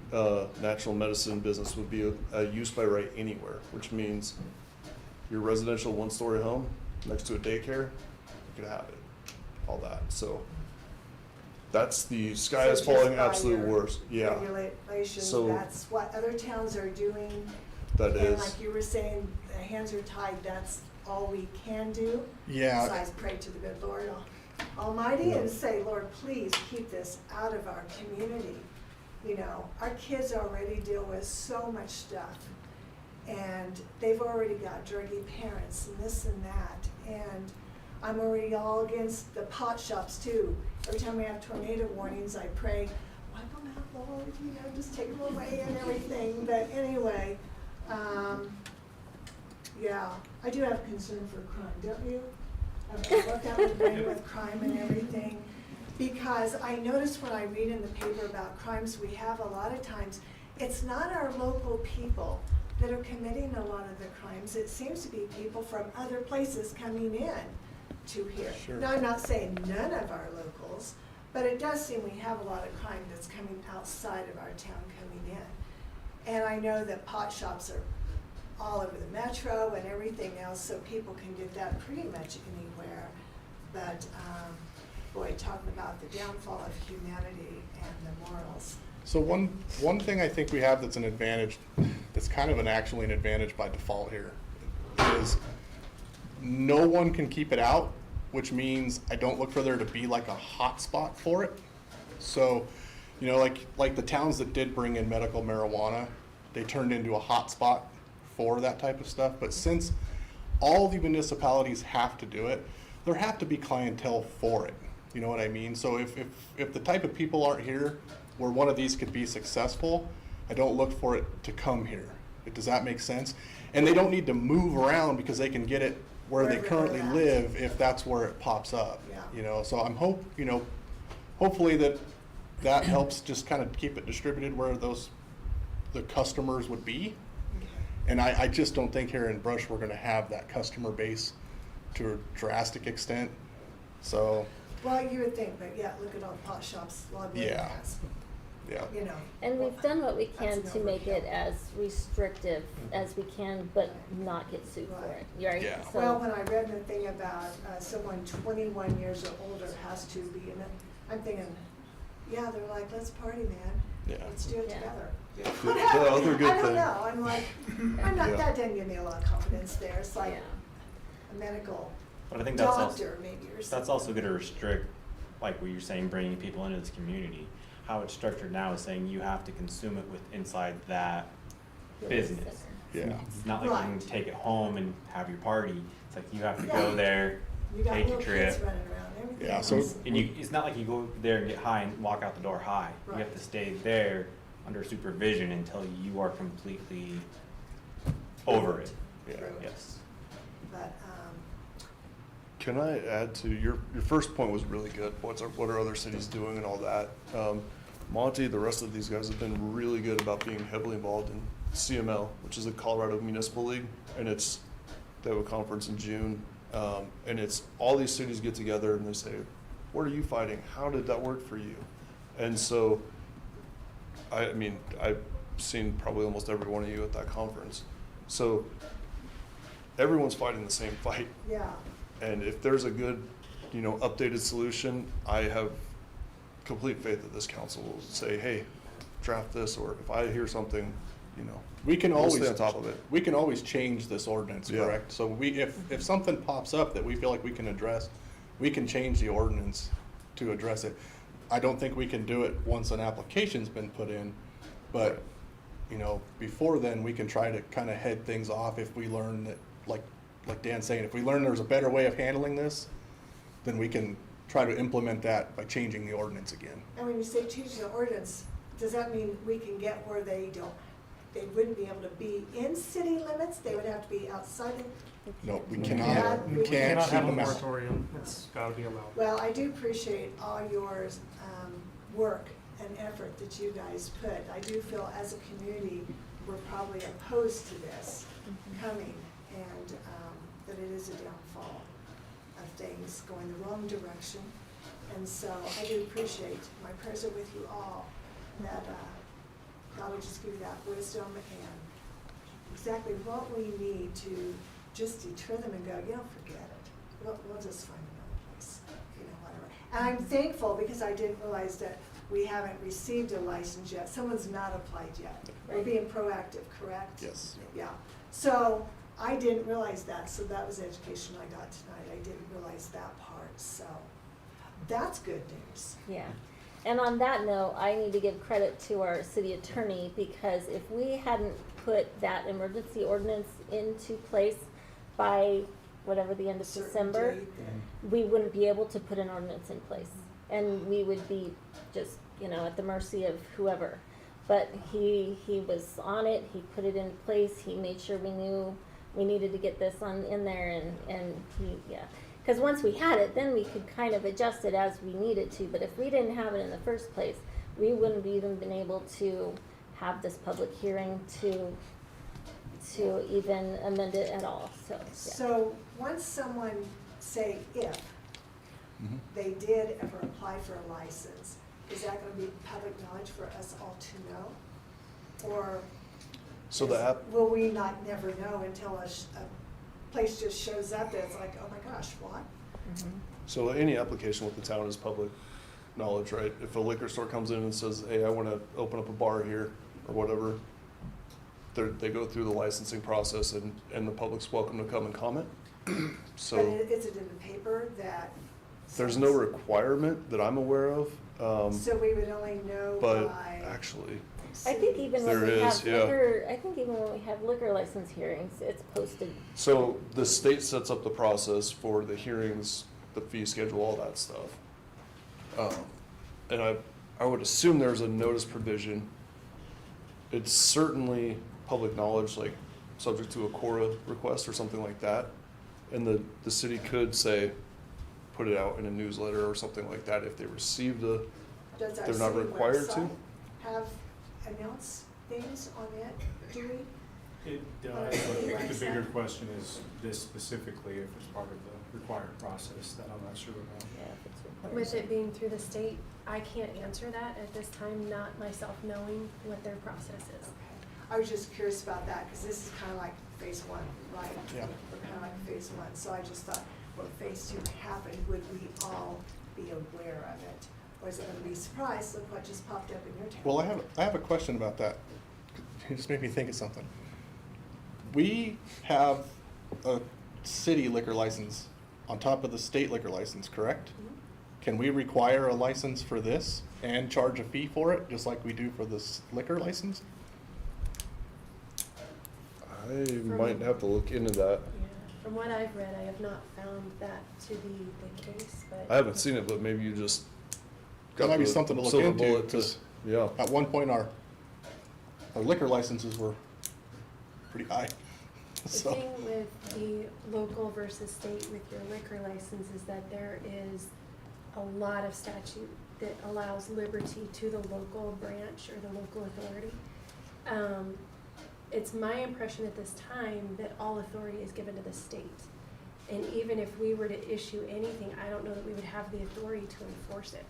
natural medicine business would be a use by right anywhere, which means your residential 1-story home next to a daycare, you could have it, all that, so. That's the sky So is just falling by absolute your worst, yeah. Regulations, So- that's what other towns are doing. That And is. like you were saying, the hands are tied, that's all we can do. Yeah. Besides pray to the good Lord Almighty and say, Lord, please keep this out of our community. You know, our kids already deal with so much stuff. And they've already got druggy parents and this and that. And I'm already all against the pot shops too. Every time we have tornado warnings, I pray, wipe them out, Lord, you know, just take them away and everything. But anyway, yeah, I do have concern for crime, don't you? I look out the brain with crime and everything. Because I notice when I read in the paper about crimes we have, a lot of times, it's not our local people that are committing a lot of the crimes. It seems to be people from other places coming in to here. Sure. Now, I'm not saying none of our locals, but it does seem we have a lot of crime that's coming outside of our town coming in. And I know that pot shops are all over the metro and everything else, so people can get that pretty much anywhere. But, boy, talking about the downfall of humanity and the morals. So one thing I think we have that's an advantage, that's kind of actually an advantage by default here, is no one can keep it out, which means I don't look for there to be like a hot spot for it. So, you know, like the towns that did bring in medical marijuana, they turned into a hot spot for that type of stuff. But since all the municipalities have to do it, there have to be clientele for it. You know what I mean? So if the type of people aren't here where one of these could be successful, I don't look for it to come here. Does that make sense? And they don't need to move around because they can get it where they Wherever currently they're at. live if that's where it pops up. Yeah. You know, so hopefully that helps just kind of keep it distributed where the customers would be. And I just don't think here in Brush we're gonna have that customer base to a drastic extent. So, Well, you would think, but yeah, look at all the pot shops, Logwood Yeah. has, yeah. you know. And we've done what we can That's to an make it overkill. as restrictive as we can, but not get sued for it. You're right? Yeah. So- Well, when I read the thing about someone 21 years or older has to be in it, I'm thinking, yeah, they're like, let's party, man. Yeah. Let's do it Yeah. together. The other good I don't thing- know, I'm like, Yeah. that doesn't give me a lot of confidence there. It's like Yeah. a medical But I think that's also, doctor maybe or something. that's also gonna restrict, like what you're saying, bringing people into this community. How it's structured now is saying you have to consume it with inside that business. Yeah. It's not like you can Right. take it home and have your party. It's like you have to Yeah. go there, You got take your little kids trip. running around, everything. Yeah, so- else. And it's not like you go there and get high and walk out the door high. You have Right. to stay there under supervision until you are completely over it. Yeah. Yes. But, Can I add to your first point was really good. What are other cities doing and all that? Monty, the rest of these guys have been really good about being heavily involved in CML, which is the Colorado Municipal League, and they have a conference in June, and it's all these cities get together and they say, "What are you fighting? How did that work for you?" And so, I mean, I've seen probably almost every one of you at that conference. So everyone's fighting the same fight. yeah. And if there's a good, updated solution, I have complete faith that this council will say, hey, draft this, or if I hear something, We can we'll always stay on top of it. We can always change this ordinance, Yeah. correct? So if something pops up that we feel like we can address, we can change the ordinance to address it. I don't think we can do it once an application's been put in, but, before then, we can try to kind of head things off if we learn that, like Dan's saying, if we learn there's a better way of handling this, then we can try to implement that by changing the ordinance again. And when you say change the ordinance, does that mean we can get where they wouldn't be able to be in city limits? They would have to be outside of? No, we Yeah, cannot, we we We can't cannot keep have a them out. moratorium. It's gotta be allowed. Well, I do appreciate all your work and effort that you guys put. I do feel as a community, we're probably opposed to this coming, and that it is a downfall of things going the wrong direction. And so I do appreciate, my prayers are with you all, that God will just give you that wisdom and exactly what we need to just deter them and go, forget it. We'll just find another place, whatever. And I'm thankful because I didn't realize that we haven't received a license yet. Someone's not applied yet. We're being proactive, correct? Yes. Yeah. So I didn't realize that, so that was education I got tonight. I didn't realize that part, so that's good news. Yeah. And on that note, I need to give credit to our city attorney, because if we hadn't put that emergency ordinance into place by whatever the end of Certain December, date then. we wouldn't be able to put an ordinance in place. And we would be just, you know, at the mercy of whoever. But he was on it, he put it in place, he made sure we knew we needed to get this in there, and he, yeah. Because once we had it, then we could kind of adjust it as we needed to, but if we didn't have it in the first place, we wouldn't have even been able to have this public hearing to even amend it at all, so, yeah. So, once someone, say if, they did ever apply for a license, is that gonna be public knowledge for us all to know? Or So the app, will we not never know until a place just shows up that's like, oh my gosh, what? so any application with the town is public knowledge, right? If a liquor store comes in and says, hey, I wanna open up a bar here, or whatever, they go through the licensing process, and the public's welcome to come and comment. But So is it in the paper that? there's no requirement that I'm aware of, So we would only know but by. actually, I think even when There we is, have yeah. liquor, I think even when we have liquor license hearings, it's posted. so the state sets up the process for the hearings, the fee schedule, all that stuff. And I would assume there's a notice provision. It's certainly public knowledge, like subject to a Cora request or something like that. And the city could say, put it out in a newsletter or something like that if they received a, Does our they're not city required to. website have announced things on it, do we? It On our does, city but the website? bigger question is this specifically, if it's part of the required process, that I'm not sure about. Yeah, if it's required. With it being through the state, I can't answer that at this time, not myself knowing what their process is. Okay. I was just curious about that, because this is kind of like phase one, right? Yeah. We're kind of like phase one, so I just thought, when phase two happened, would we all be aware of it? Or is it gonna be a surprise, look what just popped up in your town? Well, I have a question about that. It just made me think of something. We have a city liquor license on top of the state liquor license, correct? Can we require a license for this and charge a fee for it, just like we do for this liquor license? I might have to look into that. Yeah, from what I've read, I have not found that to be the case, but. I haven't seen it, but maybe you just. That might be got the something to look silver into, bullet to- 'cause Yeah. at one point our liquor licenses were pretty high, The so. thing with the local versus state with your liquor license is that there is a lot of statute that allows liberty to the local branch or the local authority. It's my impression at this time that all authority is given to the state. And even if we were to issue anything, I don't know that we would have the authority to enforce it.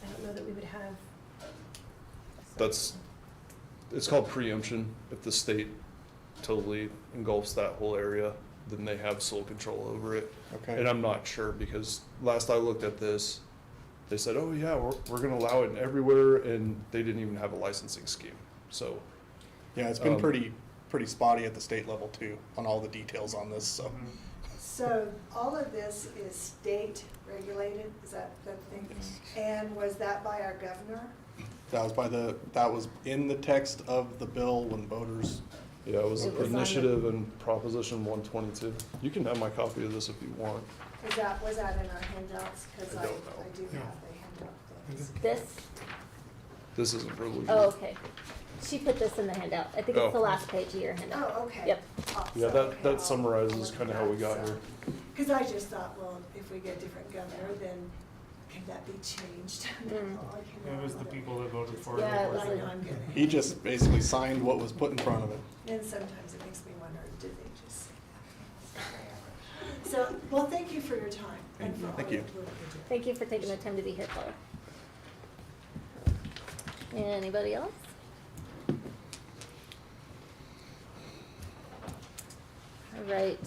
I don't know that we would have. It's called preemption. If the state totally engulfs that whole area, then they have sole control over it. Okay. And I'm not sure, because last I looked at this, they said, oh yeah, we're gonna allow it everywhere, and they didn't even have a licensing scheme, so. Yeah, it's been pretty spotty at the state level too, on all the details on this, so. So all of this is state regulated, is that the thing? And was that by our governor? That was in the text of the bill when voters. Yeah, it was It was on initiative and Proposition 122. You can have my copy of this if you want. Was that in our handouts? Because I I don't know. do have the handout things. This, This isn't resolution. oh, okay. She put this in the handout. I think it's the Oh. last page of your handout. Oh, okay. Yep. Yeah, that summarizes kind of how we got here. Because I just thought, well, if we get a different governor, then can that be changed? It was the people that voted for it. Yeah, it was I know, I'm getting. He just basically signed what was put in front of him. And sometimes it makes me wonder, did they just? So, well, thank you for your time. and for all Thank the you. work you're doing. Thank you for taking the time to be here, Paula. Anybody else? All right,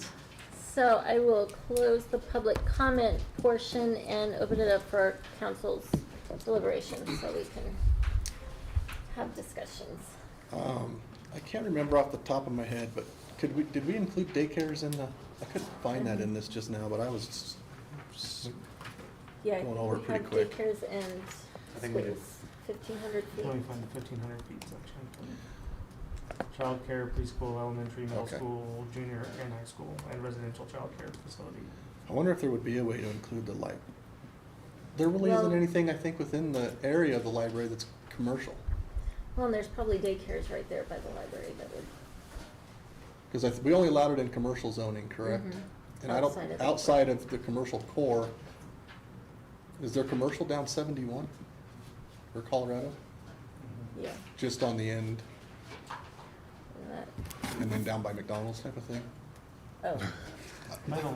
so I will close the public comment portion and open it up for council's deliberations so we can have discussions. I can't remember off the top of my head, but did we include daycares in the, I couldn't find that in this just now, but I was Yeah, I going think over we it pretty have quick. daycares and I think we did. schools, 1,500 feet. 25 to 1,500 feet section. childcare, preschool, elementary, middle Okay. school, junior and high school, and residential childcare facility. I wonder if there would be a way to include the there really isn't Well- anything, I think, within the area of the library that's commercial. Well, and there's probably daycares right there by the library that would. Because we only allowed it in commercial zoning, correct? Mhm. And I don't, Outside of it. outside of the commercial core, is there commercial down 71 or Colorado? Yeah. Just on the end That, and then down by McDonald's type of thing? oh.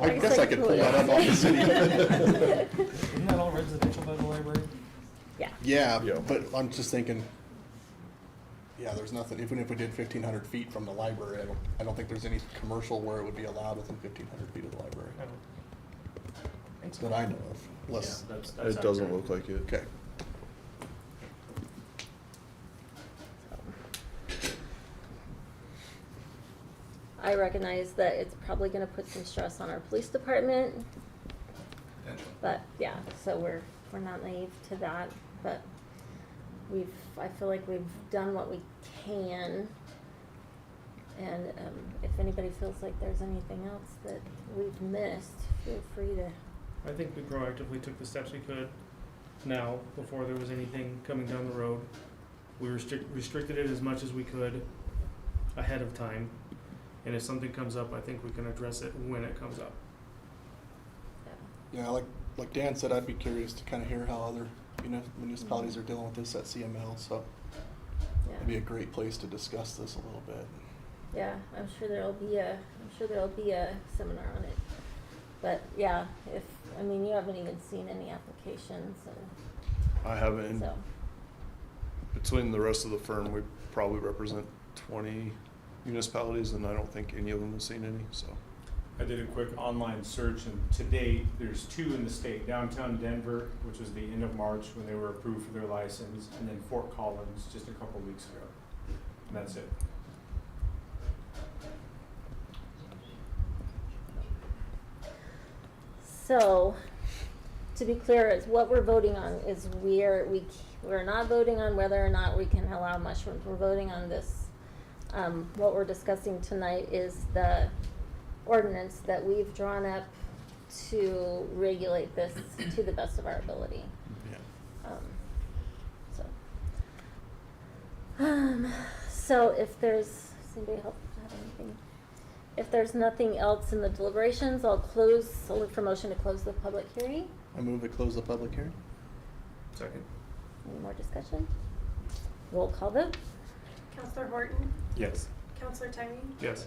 I guess I could pull that up off the city. Isn't that all residential by the library? Yeah. Yeah, Yeah. but I'm just thinking, yeah, there's nothing, even if we did 1,500 feet from the library, I don't think there's any commercial where it would be allowed within 1,500 feet of the library. I don't think so. That I know of, unless, It doesn't look like it. okay. I recognize that it's probably gonna put some stress on our police department. But, yeah, so we're not naive to that, but I feel like we've done what we can. And, if anybody feels like there's anything else that we've missed, feel free to. I think we proactively took the steps we could now, before there was anything coming down the road. We restricted it as much as we could ahead of time. And if something comes up, I think we can address it when it comes up. Yeah, like Dan said, I'd be curious to kind of hear how other municipalities are dealing with this at CML, so Yeah. it'd be a great place to discuss this a little bit. Yeah, I'm sure there'll be a seminar on it. But, yeah, you haven't even seen any applications, I haven't. so. Between the rest of the firm, we probably represent 20 municipalities, and I don't think any of them have seen any, so. I did a quick online search, and to date, there's 2 in the state, downtown Denver, which was the end of March when they were approved for their license, and then Fort Collins just a couple weeks ago. And that's it. So, to be clear, is what we're voting on is we're not voting on whether or not we can allow mushrooms. We're voting on this. What we're discussing tonight is the ordinance that we've drawn up to regulate this to the best of our ability. Yeah. So if does anybody have anything? If there's nothing else in the deliberations, I'll look for motion to close the public hearing. I move to close the public hearing. Second. Any more discussion? Roll call vote. Counselor Horton, Yes. Counselor Tyree, Yes.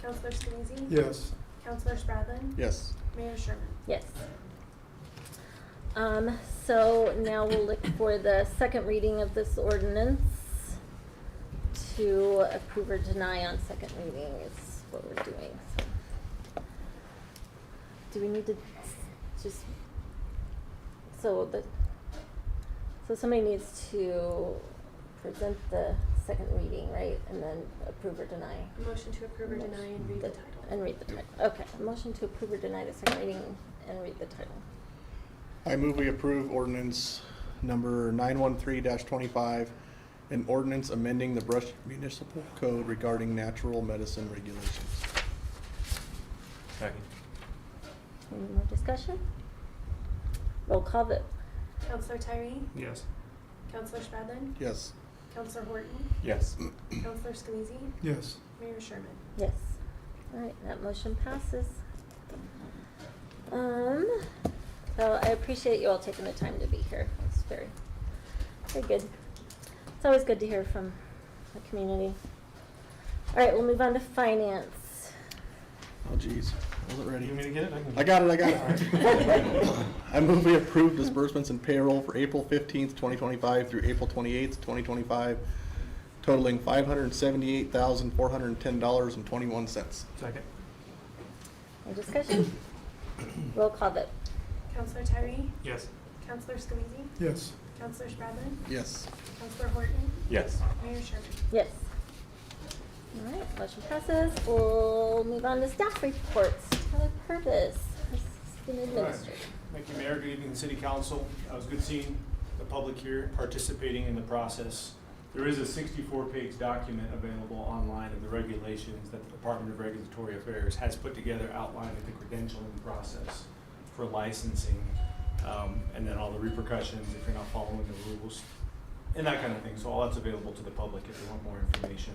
Counselor Scalise, Yes. Counselor Spradlin, Yes. Mayor Sherman. Yes. So now we'll look for the second reading of this ordinance to approve or deny on second reading is what we're doing, so. Do we need to just, so somebody needs to present the second reading, right, and then approve or deny? Motion to approve or deny and read the title. And read the title, okay, a motion to approve or deny the second reading and read the title. I move we approve ordinance number 913-25, an ordinance amending the Brush Municipal Code regarding natural medicine regulations. Second. Any more discussion? Roll call vote. Counselor Tyree, Yes. Counselor Spradlin, Yes. Counselor Horton, Yes. Counselor Scalise, Yes. Mayor Sherman. Yes. All right, that motion passes. So I appreciate you all taking the time to be here. It's very, very good. It's always good to hear from the community. All right, we'll move on to finance. Oh geez, wasn't ready. You want me to get it? I got it. I move we approve disbursements and payroll for April 15th, 2025 through April 28th, 2025, totaling $578,410.21. Second. Any discussion? Roll call vote. Counselor Tyree, Yes. Counselor Scalise, Yes. Counselor Spradlin, Yes. Counselor Horton, Yes. Mayor Sherman. Yes. All right, motion passes. We'll move on to staff reports. Tyler Purvis, Assistant Administrator. Thank you, Mayor. Good evening, City Council. It was good seeing the public here participating in the process. There is a 64-page document available online of the regulations that the Department of Regulatory Affairs has put together outlining the credentialing process for licensing, and then all the repercussions if you're not following the rules, and that kind of thing. So all that's available to the public if you want more information.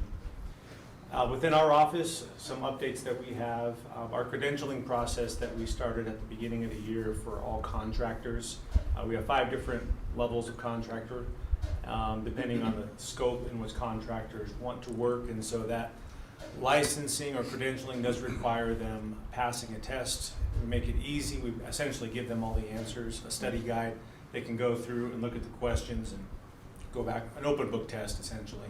Within our office, some updates that we have, our credentialing process that we started at the beginning of the year for all contractors. We have 5 different levels of contractor, depending on the scope in which contractors want to work, and so that licensing or credentialing does require them passing a test. We make it easy. We essentially give them all the answers, a study guide. They can go through and look at the questions and go back, an open book test essentially.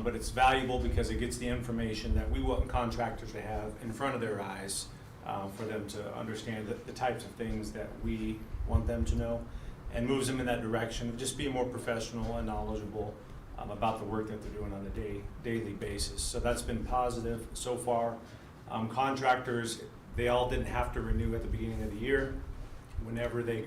But it's valuable because it gets the information that we want contractors to have in front of their eyes, for them to understand the types of things that we want them to know, and moves them in that direction of just being more professional and knowledgeable about the work that they're doing on a daily basis. So that's been positive so far. Contractors, they all didn't have to renew at the beginning of the year. Whenever they,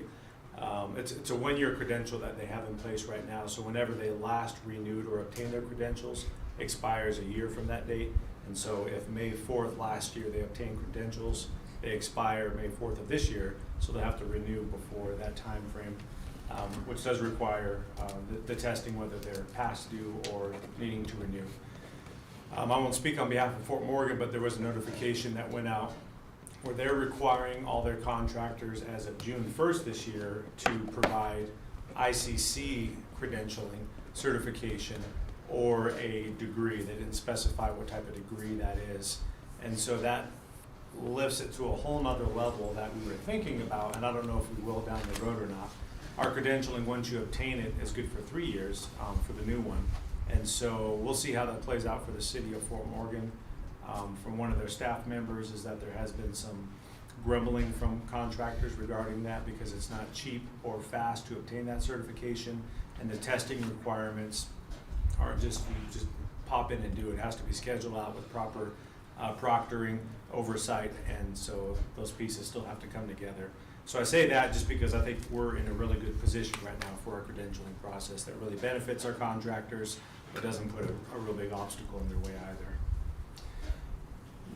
it's a 1-year credential that they have in place right now, so whenever they last renewed or obtained their credentials, expires a year from that date. And so if May 4th last year they obtained credentials, they expire May 4th of this year, so they have to renew before that time frame, which does require the testing, whether they're past due or needing to renew. I won't speak on behalf of Fort Morgan, but there was a notification that went out where they're requiring all their contractors as of June 1st this year to provide ICC credentialing certification or a degree. They didn't specify what type of degree that is. And so that lifts it to a whole nother level that we were thinking about, and I don't know if we will down the road or not. Our credentialing, once you obtain it, is good for 3 years for the new one. And so we'll see how that plays out for the city of Fort Morgan. From one of their staff members is that there has been some grumbling from contractors regarding that because it's not cheap or fast to obtain that certification, and the testing requirements aren't just you just pop in and do it. It has to be scheduled out with proper proctoring, oversight, and so those pieces still have to come together. So I say that just because I think we're in a really good position right now for our credentialing process that really benefits our contractors, but doesn't put a real big obstacle in their way either.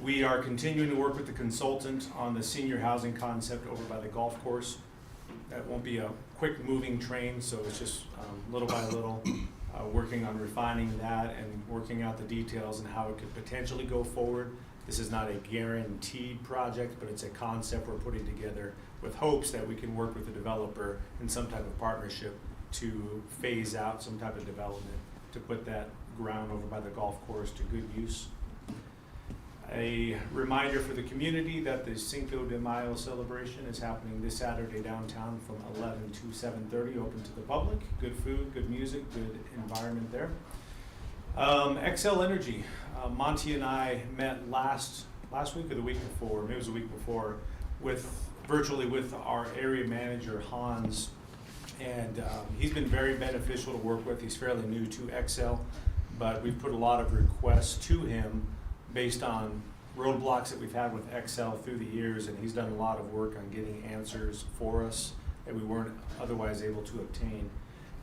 We are continuing to work with the consultant on the senior housing concept over by the golf course. That won't be a quick moving train, so it's just little by little working on refining that and working out the details and how it could potentially go forward. This is not a guaranteed project, but it's a concept we're putting together with hopes that we can work with the developer in some type of partnership to phase out some type of development to put that ground over by the golf course to good use. A reminder for the community that the Cinco de Mayo celebration is happening this Saturday downtown from 11 to 7:30, open to the public. Good food, good music, good environment there. Xcel Energy, Monty and I met last week or the week before, maybe it was the week before, virtually with our area manager, Hans, and he's been very beneficial to work with. He's fairly new to Xcel, but we've put a lot of requests to him based on roadblocks that we've had with Xcel through the years, and he's done a lot of work on getting answers for us that we weren't otherwise able to obtain.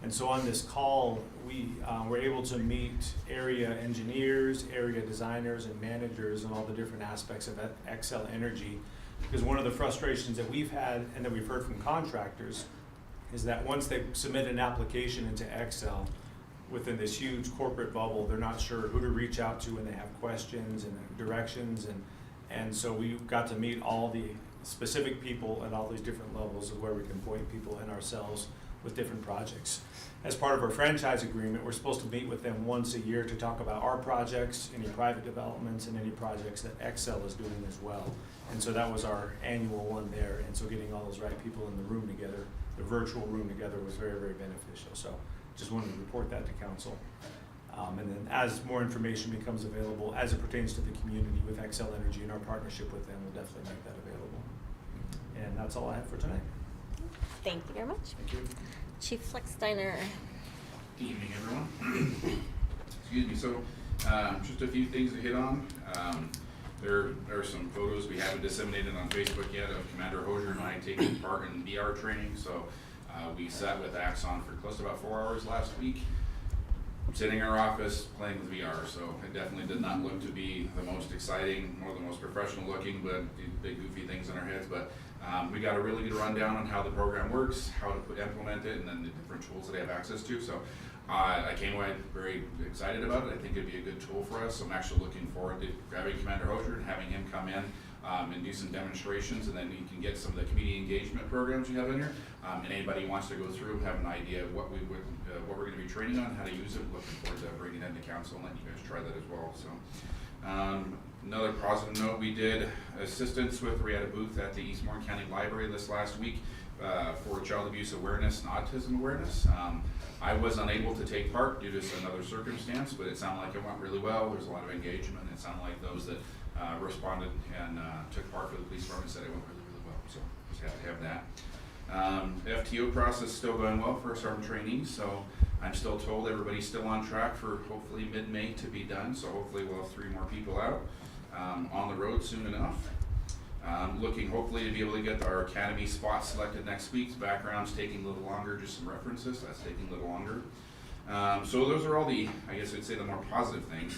And so on this call, we were able to meet area engineers, area designers, and managers and all the different aspects of Xcel Energy, because one of the frustrations that we've had and that we've heard from contractors is that once they submit an application into Xcel, within this huge corporate bubble, they're not sure who to reach out to when they have questions and directions, and so we got to meet all the specific people at all these different levels of where we can point people and ourselves with different projects. As part of our franchise agreement, we're supposed to meet with them once a year to talk about our projects, any private developments, and any projects that Xcel is doing as well. And so that was our annual one there, and so getting all those right people in the room together, the virtual room together, was very, very beneficial. So just wanted to report that to council. And then as more information becomes available as it pertains to the community with Xcel Energy and our partnership with them, we'll definitely make that available. And that's all I have for tonight. Thank you very much. Thank you. Chief Flecksteiner. Good evening, everyone. Excuse me. So just a few things to hit on. There are some photos we haven't disseminated on Facebook yet of Commander Hosier and I taking part in VR training. So we sat with Axon for close to about 4 hours last week. sitting in our office playing with VR, so it definitely did not look to be the most exciting or the most professional looking, but these big goofy things in our heads. But we got a really good rundown on how the program works, how to implement it, and then the different tools that they have access to. So I came away very excited about it. I think it'd be a good tool for us. So I'm actually looking forward to grabbing Commander Hosier and having him come in and do some demonstrations, and then you can get some of the community engagement programs you have in here. And anybody who wants to go through, have an idea of what we're going to be training on, how to use it. Looking forward to bringing it into council and letting you guys try that as well. So another positive note, we did assistance with, we had a booth at the Eastmoreland County Library this last week for child abuse awareness and autism awareness. I was unable to take part due to another circumstance, but it sounded like it went really well. There's a lot of engagement. It sounded like those that responded and took part for the police department said it went really, really well. So just have to have that. FTO process still going well for our sergeant trainees, so I'm still told everybody's still on track for hopefully mid-May to be done, so hopefully we'll have 3 more people out on the road soon enough. Looking hopefully to be able to get our academy spot selected next week. The background's taking a little longer, just some references, that's taking a little longer. So those are all the, I guess I'd say, the more positive things.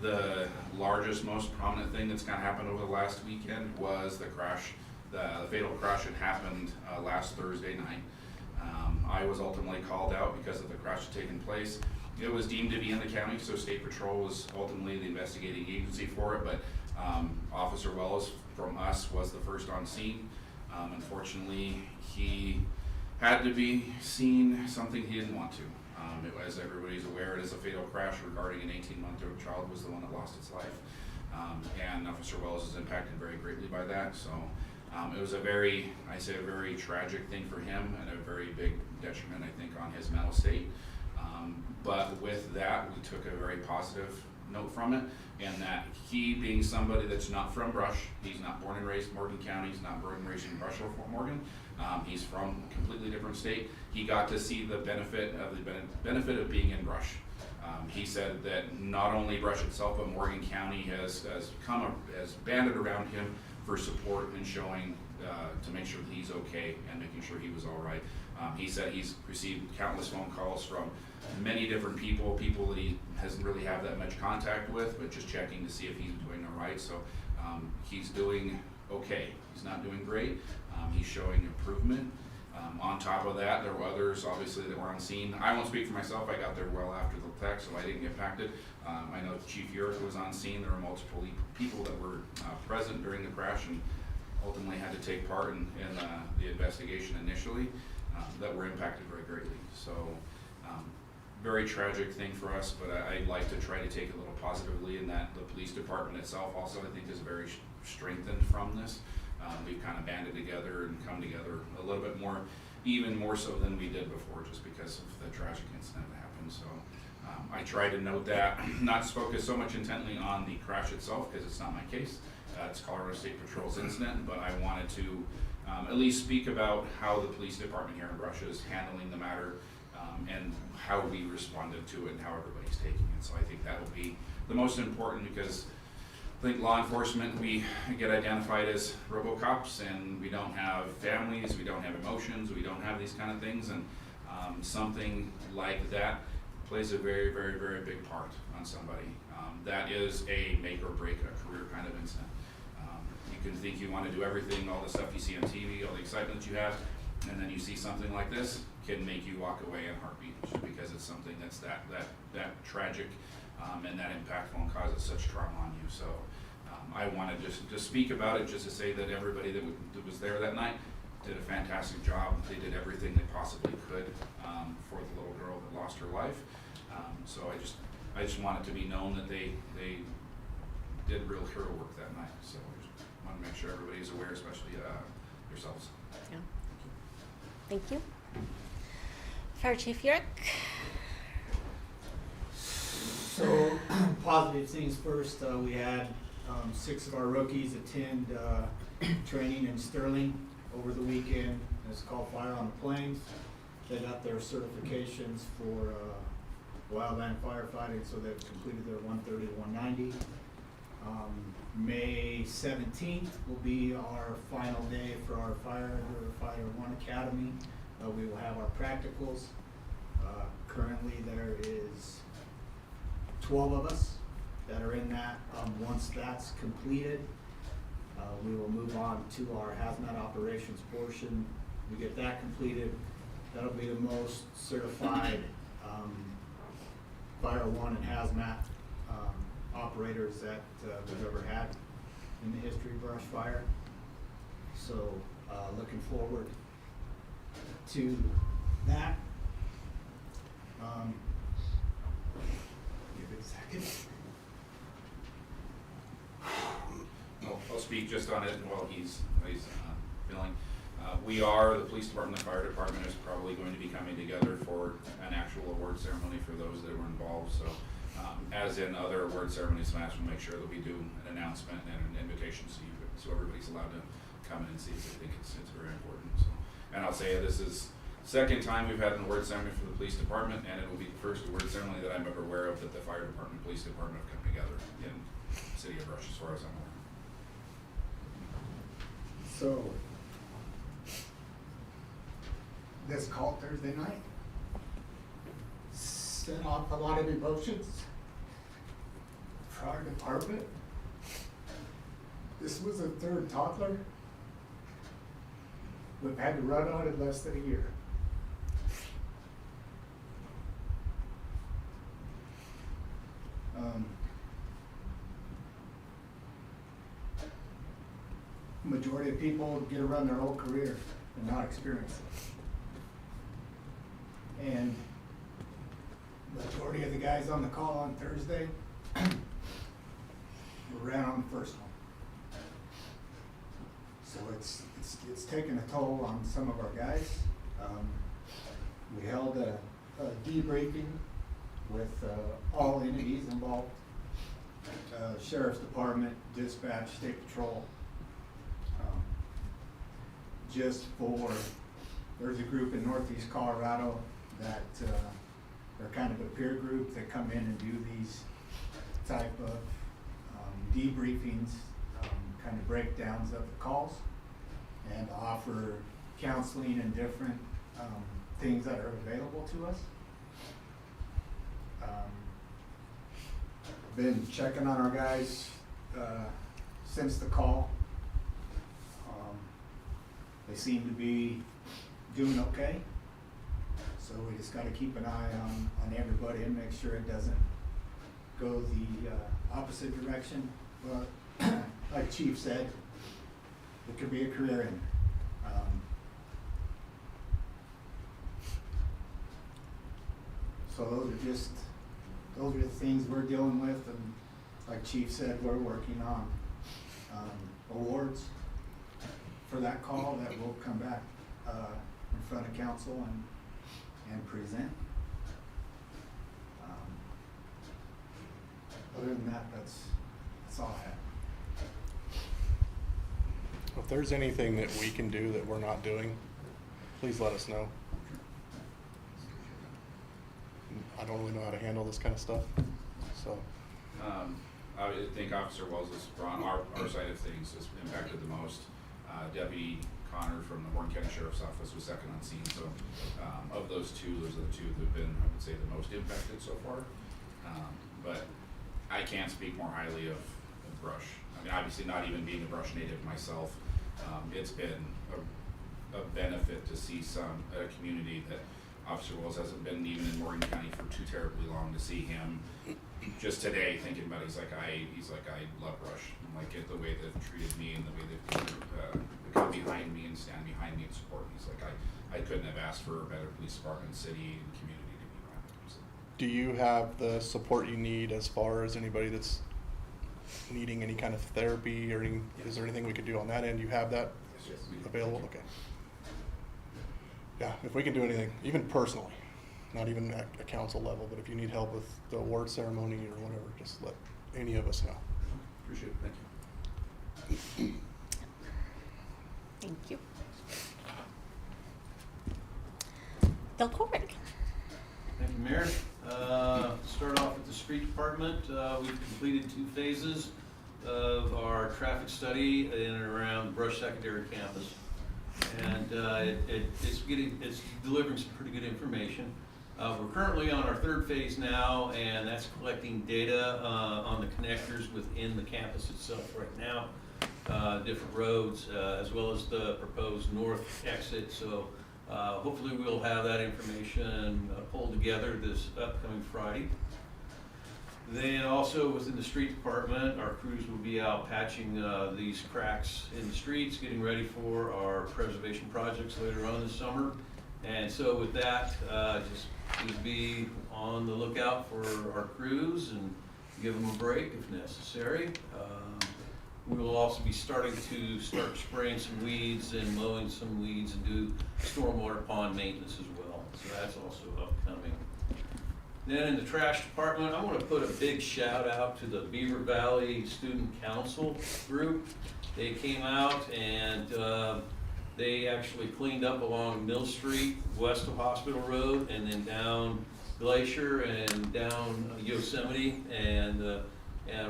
The largest, most prominent thing that's kind of happened over the last weekend was the crash. The fatal crash had happened last Thursday night. I was ultimately called out because of the crash had taken place. It was deemed to be in the county, so State Patrol was ultimately the investigating agency for it, but Officer Wells from us was the first on scene. Unfortunately, he had to be seen something he didn't want to. As everybody's aware, it is a fatal crash regarding an 18-month-old child was the one that lost its life. And Officer Wells is impacted very greatly by that. So it was a very tragic thing for him and a very big detriment, I think, on his mental state. But with that, we took a very positive note from it, and that he being somebody that's not from Brush, he's not born and raised Morgan County, he's not born and raised in Brush or Fort Morgan, he's from a completely different state. He got to see the benefit of being in Brush. He said that not only Brush itself, but Morgan County has banded around him for support and showing to make sure that he's okay and making sure he was all right. He said he's received countless phone calls from many different people that he hasn't really had that much contact with, but just checking to see if he's doing all right. So he's doing okay. He's not doing great. He's showing improvement. On top of that, there were others obviously that were on scene. I won't speak for myself. I got there well after the text, so I didn't get impacted. I know Chief Urick was on scene. There were multiple people that were present during the crash and ultimately had to take part in the investigation initially that were impacted very greatly. So very tragic thing for us, but I'd like to try to take it a little positively in that the police department itself also I think is very strengthened from this. We've kind of banded together and come together a little bit more, even more so than we did before, just because of the tragic incident that happened. So I try to note that, not focus so much intently on the crash itself, because it's not my case. It's Colorado State Patrol's incident, but I wanted to at least speak about how the police department here in Brush is handling the matter and how we responded to it and how everybody's taking it. So I think that will be the most important, because I think law enforcement, we get identified as RoboCops, and we don't have families, we don't have emotions, we don't have these kind of things, and something like that plays a very, very, very big part on somebody. That is a make or break a career kind of incident. You can think you want to do everything, all the stuff you see on TV, all the excitement you have, and then you see something like this, can make you walk away in a heartbeat, just because it's something that's that tragic and that impactful and causes such trauma on you. So I wanted just to speak about it, just to say that everybody that was there that night did a fantastic job. They did everything they possibly could for the little girl that lost her life. So I just want it to be known that they did real hero work that night. So I just want to make sure everybody's aware, especially yourselves. Yeah. Thank you. Fire Chief Urick. So, positive things first. We had 6 of our rookies attend training in Sterling over the weekend. It's called Fire on the Plains. They got their certifications for wildland firefighting, so they've completed their 130 to 190. May 17th will be our final day for our Firefighter 1 Academy. We will have our practicals. Currently, there is 12 of us that are in that. Once that's completed, we will move on to our hazmat operations portion. We get that completed, that'll be the most certified Fire One and hazmat operators that we've ever had in the history of brush fire. So looking forward to that. Give it a second. I'll speak just on it while he's filling. We are, the police department, the fire department is probably going to be coming together for an actual award ceremony for those that were involved. So as in other award ceremonies, I'm asking to make sure that we do an announcement and an invitation so everybody's allowed to come in and see. So I think it's very important. So, and I'll say this is second time we've had an award ceremony for the police department, and it will be the first award ceremony that I'm ever aware of that the fire department, police department have come together in the city of Brush, as far as I'm aware. So, this call Thursday night set off a lot of emotions for our department. This was a third toddler we've had to run on in less than a year. Majority of people get to run their whole career and not experience it. And majority of the guys on the call on Thursday ran on the first one. So it's taken a toll on some of our guys. We held a debriefing with all entities involved, Sheriff's Department, Dispatch, State Patrol. Just for, there's a group in Northeast Colorado that they're kind of a peer group that come in and do these type of debriefings, kind of breakdowns of the calls, and offer counseling and different things that are available to us. Been checking on our guys since the call. They seem to be doing okay. So we just gotta keep an eye on everybody and make sure it doesn't go the opposite direction. But like Chief said, it could be a career ender. So those are the things we're dealing with, and like Chief said, we're working on awards for that call that will come back in front of council and present. Other than that, that's all I have. If there's anything that we can do that we're not doing, please let us know. I don't really know how to handle this kind of stuff, so. I think Officer Wells is, on our side of things, is impacted the most. Deputy Connor from the Warren County Sheriff's Office was second on scene, so of those two, those are the two that have been, I would say, the most impacted so far. But I can't speak more highly of Brush. I mean, obviously not even being a Brush native myself, it's been a benefit to see a community that Officer Wells hasn't been even in Morgan County for too terribly long, to see him just today thinking about it. He's like, I love Brush. Like the way they've treated me and the way they've come behind me and stand behind me and support me. He's like, I couldn't have asked for a better police department, city, and community to be around. So. Do you have the support you need as far as anybody that's needing any kind of therapy, or is there anything we could do on that end? You have that available? Okay. Yeah, if we can do anything, even personally, not even at a council level, but if you need help with the award ceremony or whatever, just let any of us know. Appreciate it. Thank you. Thank you. Bill Corrick. Thank you, Mayor. Start off with the street department. We've completed 2 phases of our traffic study in and around Brush Secondary Campus. And it's delivering some pretty good information. We're currently on our third phase now, and that's collecting data on the connectors within the campus itself right now, different roads, as well as the proposed north exit. So hopefully we'll have that information pulled together this upcoming Friday. Then also within the street department, our crews will be out patching these cracks in the streets, getting ready for our preservation projects later on this summer. And so with that, just please be on the lookout for our crews and give them a break if necessary. We will also be starting to spraying some weeds and mowing some weeds and do stormwater pond maintenance as well. So that's also upcoming. Then in the trash department, I want to put a big shout out to the Beaver Valley Student Council group. They came out and they actually cleaned up along Mill Street, west of Hospital Road, and then down Glacier and down Yosemite and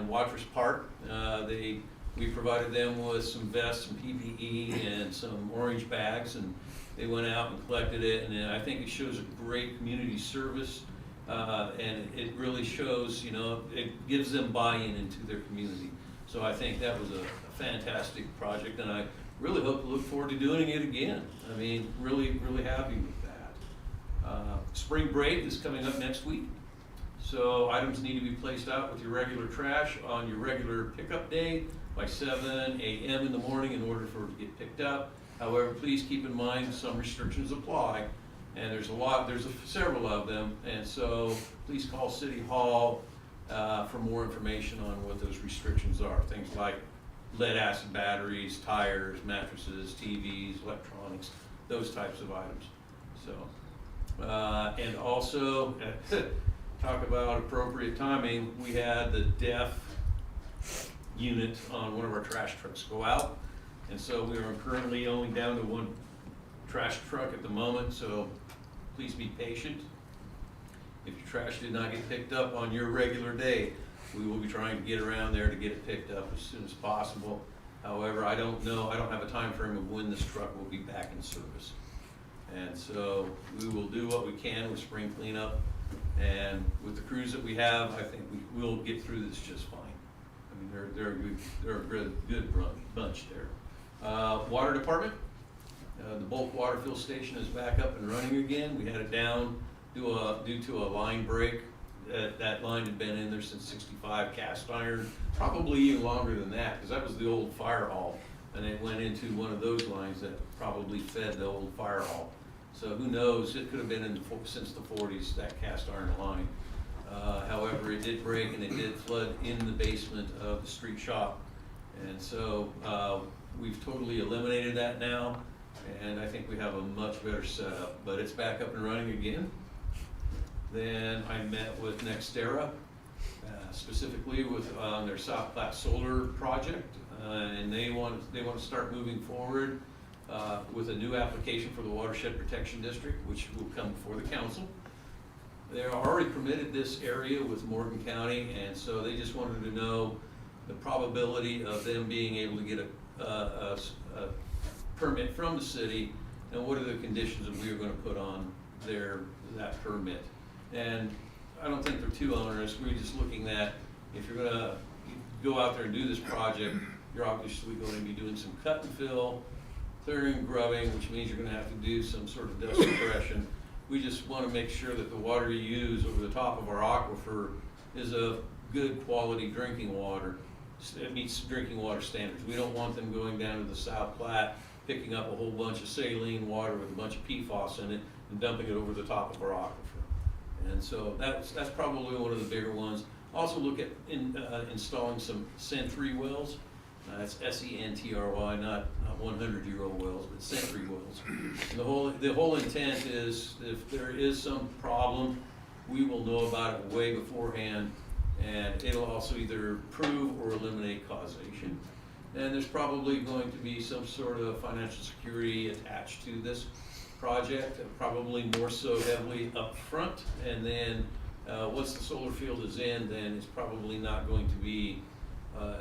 Watrous Park. We provided them with some vests, some PPE, and some orange bags, and they went out and collected it. And I think it shows a great community service, and it really shows, it gives them buy-in into their community. So I think that was a fantastic project, and I really look forward to doing it again. I mean, really happy with that. Spring break is coming up next week. So items need to be placed out with your regular trash on your regular pickup day by 7 a.m. in the morning in order for it to get picked up. However, please keep in mind some restrictions apply, and there's several of them, and so please call City Hall for more information on what those restrictions are. Things like lead acid batteries, tires, mattresses, TVs, electronics, those types of items. So, and also, talk about appropriate timing, we had the deaf unit on one of our trash trucks go out, and so we are currently only down to one trash truck at the moment, so please be patient. If your trash did not get picked up on your regular day, we will be trying to get around there to get it picked up as soon as possible. However, I don't have a time frame of when this truck will be back in service. And so we will do what we can with spring cleanup, and with the crews that we have, I think we will get through this just fine. I mean, they're a good bunch there. Water department, the bulk water fill station is back up and running again. We had it down due to a line break. That line had been in there since '65, cast iron, probably even longer than that, because that was the old fire hall, and it went into one of those lines that probably fed the old fire hall. So who knows, it could have been since the 40s, that cast iron line. However, it did break and it did flood in the basement of the street shop. And so we've totally eliminated that now, and I think we have a much better setup, but it's back up and running again. Then I met with NextEra, specifically with their South Platte Solar project, and they want to start moving forward with a new application for the Watershed Protection District, which will come before the council. They already permitted this area with Morgan County, and so they just wanted to know the probability of them being able to get a permit from the city, and what are the conditions that we are going to put on that permit. And I don't think they're too onerous. We're just looking at, if you're going to go out there and do this project, you're obviously going to be doing some cut and fill, clearing and grubbing, which means you're going to have to do some sort of dust suppression. We just want to make sure that the water you use over the top of our aquifer is a good quality drinking water. It meets drinking water standards. We don't want them going down to the South Platte, picking up a whole bunch of saline water with a bunch of PFAS in it and dumping it over the top of our aquifer. And so that's probably one of the bigger ones. Also look at installing some Sentry wells. That's SENTRY, not 100-year-old wells, but Sentry wells. And the whole intent is, if there is some problem, we will know about it way beforehand, and it'll also either prove or eliminate causation. And there's probably going to be some sort of financial security attached to this project, probably more so heavily up front, and then once the solar field is in, then it's probably not going to be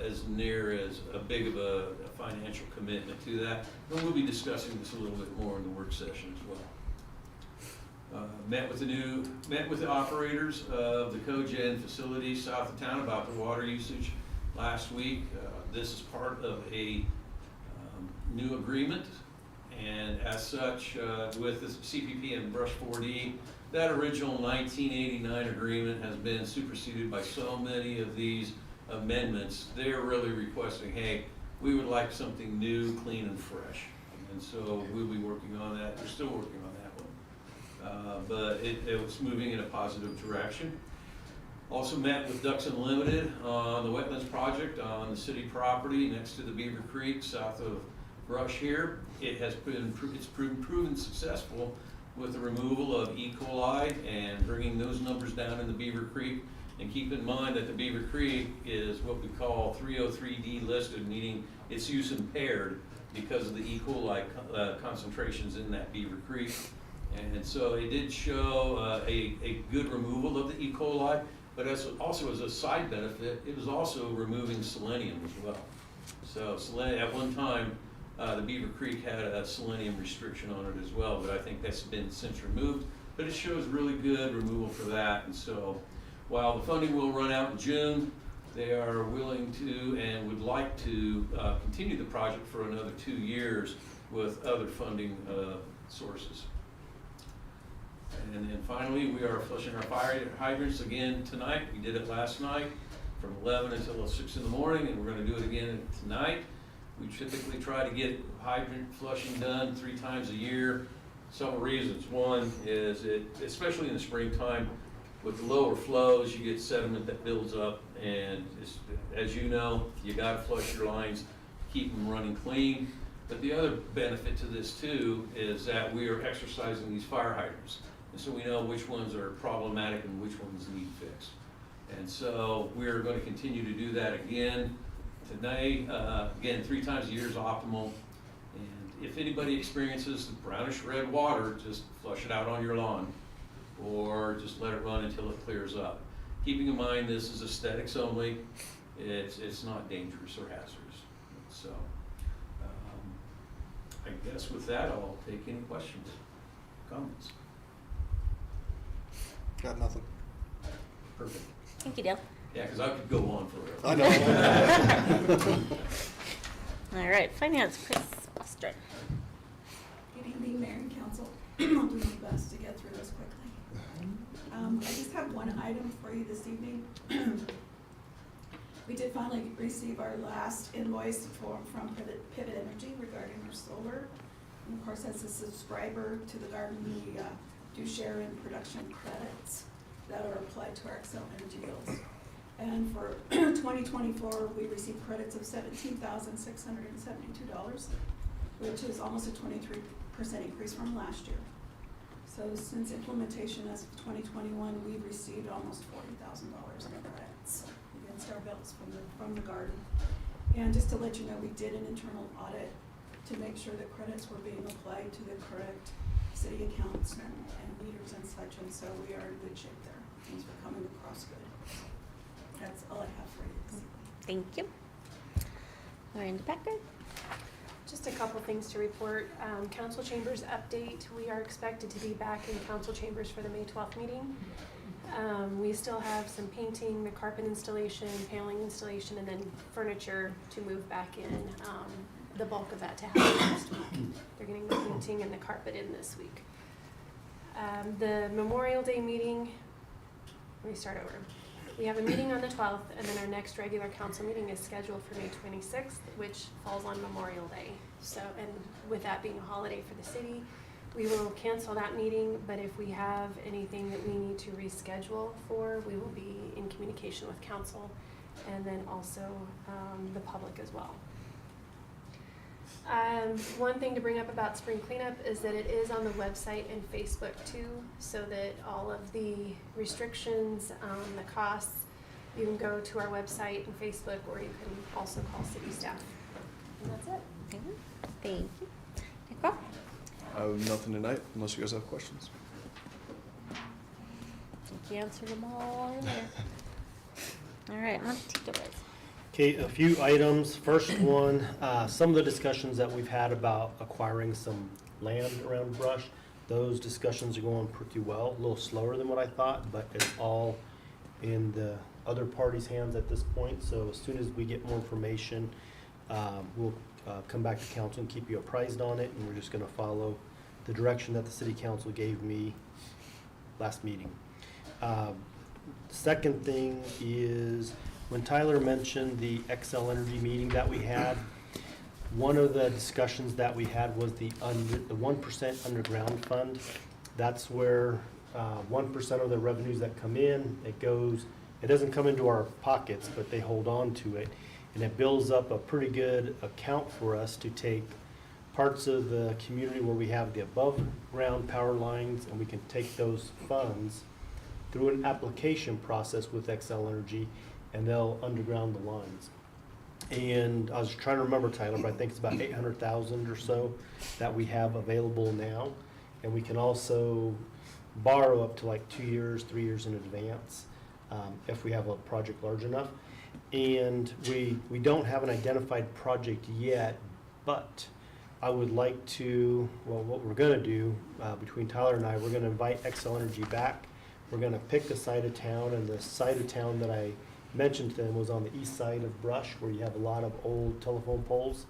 as near as a big of a financial commitment to that. And we'll be discussing this a little bit more in the work session as Met with the operators of the cogen facility south of town about the water usage last week. This is part of a new agreement, and as such, with the CPP and Brush 4D, that original 1989 agreement has been superseded by so many of these amendments. They're really requesting, hey, we would like something new, clean, and fresh. And so we'll be working on that. We're still working on that one. But it was moving in a positive direction. Also met with Ducks Unlimited on the wetlands project on the city property next to the Beaver Creek, south of Brush here. It's proven successful with the removal of E. coli and bringing those numbers down in the Beaver Creek. And keep in mind that the Beaver Creek is what we call 303D listed, meaning it's use impaired because of the E. coli concentrations in that Beaver Creek. And so it did show a good removal of the E. coli, but also as a side benefit, it was also removing selenium as well. So at one time, the Beaver Creek had a selenium restriction on it as well, but I think that's been since removed. But it shows really good removal for that. And so while the funding will run out in June, they are willing to and would like to continue the project for another 2 years with other funding sources. And then finally, we are flushing our fire hydrants again tonight. We did it last night from 11 until 6 in the morning, and we're going to do it again tonight. We typically try to get hydrant flushing done 3 times a year. Several reasons. One is especially in the springtime, with the lower flows, you get sediment that builds up, and as you know, you got to flush your lines, keep them running clean. But the other benefit to this too is that we are exercising these fire hydrants. And so we know which ones are problematic and which ones need fixed. And so we're going to continue to do that again today. Again, 3 times a year is optimal. And if anybody experiences the brownish red water, just flush it out on your lawn or just let it run until it clears up. Keeping in mind this is aesthetics only. It's not dangerous or hazardous. So I guess with that, I'll take any questions, comments. Got nothing. Perfect. Thank you, Dale. Yeah, because I could go on forever. I know. All right, finance, Chris Buster. Good evening, Mayor and Council. I'll do my best to get through this quickly. I just have one item for you this evening. We did finally receive our last invoice from Pivot Energy regarding our solar. And of course, as a subscriber to the garden, we do share in production credits that are applied to our Xcel Energy bills. And for 2024, we received credits of $17,672, which is almost a 23% increase from last year. So since implementation as of 2021, we've received almost $40,000 in credits against our bills from the garden. And just to let you know, we did an internal audit to make sure that credits were being applied to the correct city accounts and meters and such, and so we are in good shape there. Things are coming across good. That's all I have for you this evening. Thank you. Miranda Becker. Just a couple things to report. Council chambers update. We are expected to be back in council chambers for the May 12th meeting. We still have some painting, the carpet installation, paneling installation, and then furniture to move back in. The bulk of that to happen next week. They're getting the painting and the carpet in this week. The Memorial Day meeting, let me start over. We have a meeting on the 12th, and then our next regular council meeting is scheduled for May 26th, which falls on Memorial Day. So, and with that being a holiday for the city, we will cancel that meeting, but if we have anything that we need to reschedule for, we will be in communication with council and then also the public as well. One thing to bring up about spring cleanup is that it is on the website and Facebook too, so that all of the restrictions, the costs, you can go to our website and Facebook, or you can also call city staff. And that's it. Thank you. Nicole? I have nothing tonight, unless you guys have questions. I think you answered them all earlier. All right, on to takeaways. Okay, a few items. First one, some of the discussions that we've had about acquiring some land around Brush, those discussions are going pretty well, a little slower than what I thought, but it's all in the other party's hands at this point. So as soon as we get more information, we'll come back to council and keep you apprised on it, and we're just gonna follow the direction that the city council gave me last meeting. Second thing is, when Tyler mentioned the Xcel Energy meeting that we had, one of the discussions that we had was the 1% underground fund. That's where 1% of the revenues that come in, it doesn't come into our pockets, but they hold on to it. And it builds up a pretty good account for us to take parts of the community where we have the above ground power lines, and we can take those funds through an application process with Xcel Energy, and they'll underground the lines. And I was trying to remember, Tyler, but I think it's about 800,000 or so that we have available now. And we can also borrow up to like 2 years, 3 years in advance, if we have a project large enough. And we don't have an identified project yet, but I would like to, well, what we're gonna do, between Tyler and I, we're gonna invite Xcel Energy back. We're gonna pick the side of town, and the side of town that I mentioned to them was on the east side of Brush, where you have a lot of old telephone poles.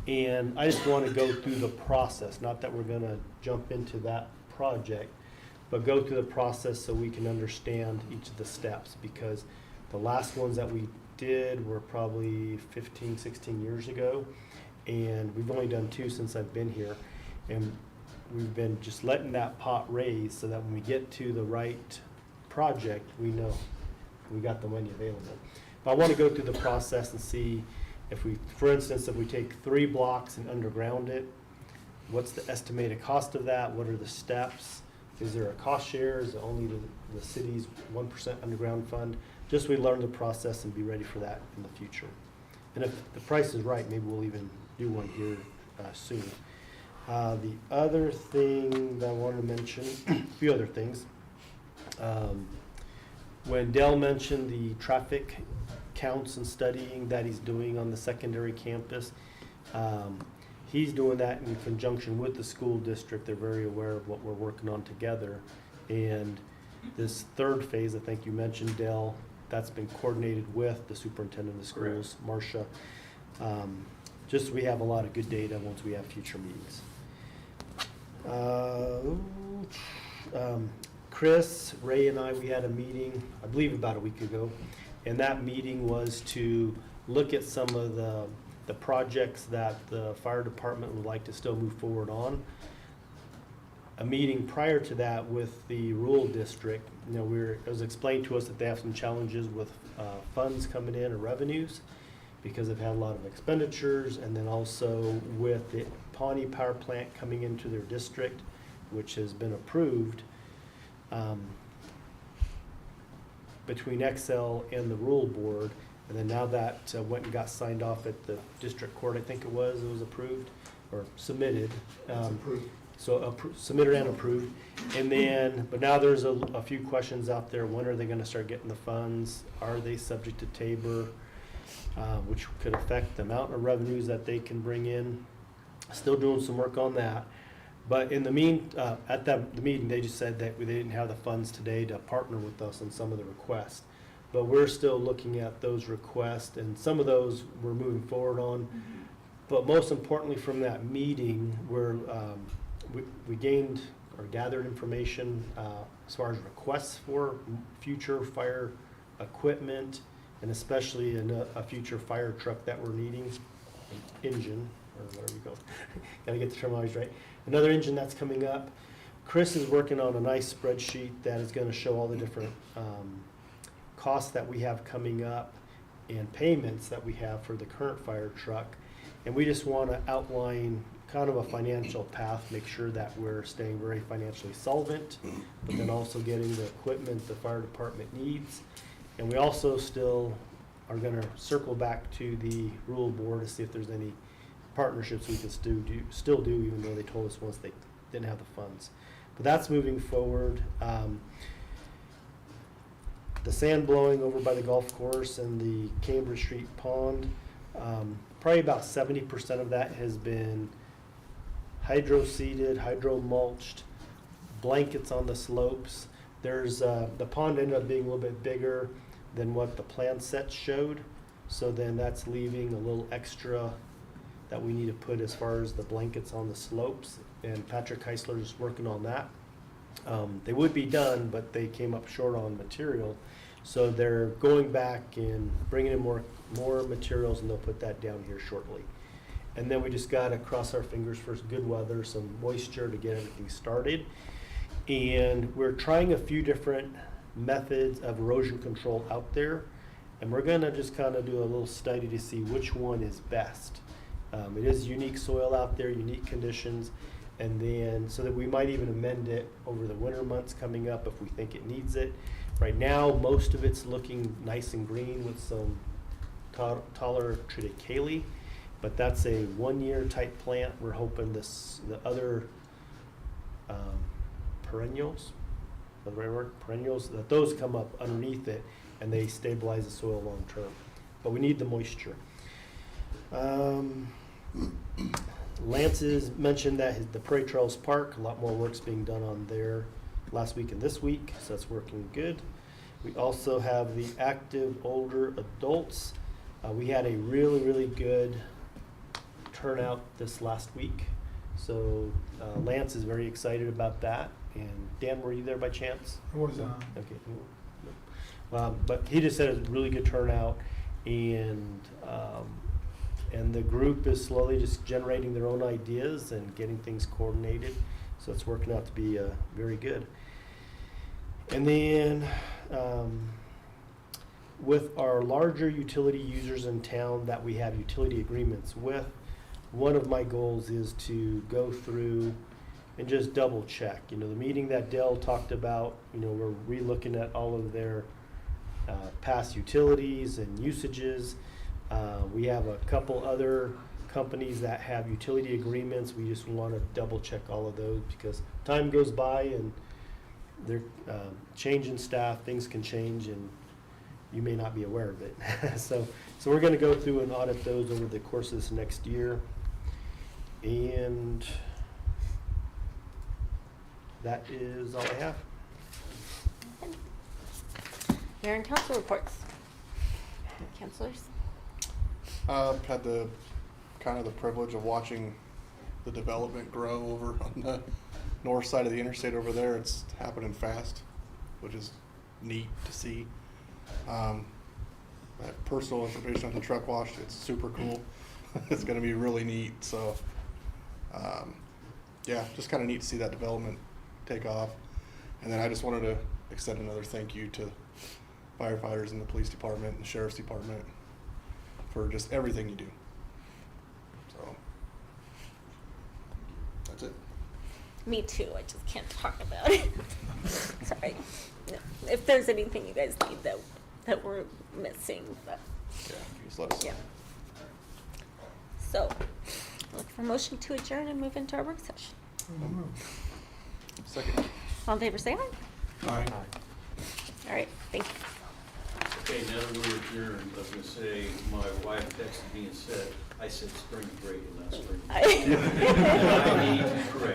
And I just want to go through the process, not that we're going to jump into that project, but go through the process so we can understand each of the steps, because the last ones that we did were probably 15, 16 years ago, and we've only done 2 since I've been here. And we've been just letting that pot raise so that when we get to the right project, we know we got the money available. But I want to go through the process and see if we, for instance, if we take 3 blocks and underground it, what's the estimated cost of that? What are the steps? Is there a cost share? Is it only the city's 1% underground fund? Just so we learn the process and be ready for that in the future. And if the price is right, maybe we'll even do one here soon. The other thing that I wanted to mention, a few other things. When Dell mentioned the traffic counts and studying that he's doing on the secondary campus, he's doing that in conjunction with the school district. They're very aware of what we're working on together. And this third phase, I think you mentioned, Dell, that's been coordinated with the superintendent of the schools, Marcia. Just so we have a lot of good data once we have future meetings. Chris, Ray, and I, we had a meeting, I believe about a week ago, and that meeting was to look at some of the projects that the fire department would like to still move forward on. A meeting prior to that with the rural district, you know, it was explained to us that they have some challenges with funds coming in or revenues, because they've had a lot of expenditures, and then also with the Pawnee Power Plant coming into their district, which has been approved. Between Xcel and the rural board, and then now that went and got signed off at the district court, I think it was approved or submitted. So submitted and approved. And then, but now there's a few questions out there. When are they going to start getting the funds? Are they subject to Tabor, which could affect the amount of revenues that they can bring in? Still doing some work on that. But in the at the meeting, they just said that they didn't have the funds today to partner with us on some of the requests. But we're still looking at those requests, and some of those we're moving forward on. Mm-hmm. But most importantly from that meeting, we gained or gathered information as far as requests for future fire equipment, and especially a future fire truck that we're needing, an engine, or whatever you go. Gotta get the terminology right. Another engine that's coming up. Chris is working on a nice spreadsheet that is going to show all the different costs that we have coming up and payments that we have for the current fire truck. And we just want to outline kind of a financial path, make sure that we're staying very financially solvent, but then also getting the equipment the fire department needs. And we also still are going to circle back to the rural board to see if there's any partnerships we can still do, even though they told us once they didn't have the funds. But that's moving forward. The sand blowing over by the golf course and the Cambridge Street Pond, probably about 70% of that has been hydro-seeded, hydro-mulched. blankets on the slopes. There's, the pond ended up being a little bit bigger than what the plan set showed. So then that's leaving a little extra that we need to put as far as the blankets on the slopes. And Patrick Heisler is working on that. They would be done, but they came up short on material. So they're going back and bringing in more materials, and they'll put that down here shortly. And then we just got to cross our fingers for good weather, some moisture to get everything started. And we're trying a few different methods of erosion control out there. And we're going to just kind of do a little study to see which one is best. It is unique soil out there, unique conditions. And then, so that we might even amend it over the winter months coming up if we think it needs it. Right now, most of it's looking nice and green with some taller triticale, but that's a 1-year type plant. We're hoping the other perennials, the right word, perennials, that those come up underneath it and they stabilize the soil long term. But we need the moisture. Lance has mentioned that the Prairie Trails Park, a lot more work's being done on there last week and this week, so that's working good. We also have the active older adults. We had a really, really good turnout this last week. So Lance is very excited about that. And Dan, were you there by chance? I wasn't. Okay. But he just said it was a really good turnout, and the group is slowly just generating their own ideas and getting things coordinated. So it's working out to be very good. And then with our larger utility users in town that we have utility agreements with, one of my goals is to go through and just double check. You know, the meeting that Dell talked about, you know, we're re-looking at all of their past utilities and usages. We have a couple other companies that have utility agreements. We just want to double check all of those because time goes by and they're changing staff, things can change, and you may not be aware of it. so we're going to go through and audit those over the course of this next year. And that is all I have. Mayor and council reports. Councilors? I've had the kind of the privilege of watching the development grow over on the north side of the interstate over there. It's happening fast, which is neat to see. I have personal information on the truck wash. It's super cool. It's going to be really neat. So, yeah, just kind of neat to see that development take off. And then I just wanted to extend another thank you to firefighters in the police department and the sheriff's department for just everything you do. So, that's it. Me too, I just can't talk about it. Sorry. No. If there's anything you guys need that we're missing, but. Yeah, just let us know. Yeah. So, look for motion to adjourn and move into our work session. Second. All in favor, say aye. Aye. All right, thank you. Okay, now that we're adjourned, I was gonna say, my wife texted me and said, I said spring break and not spring break. I need to correct.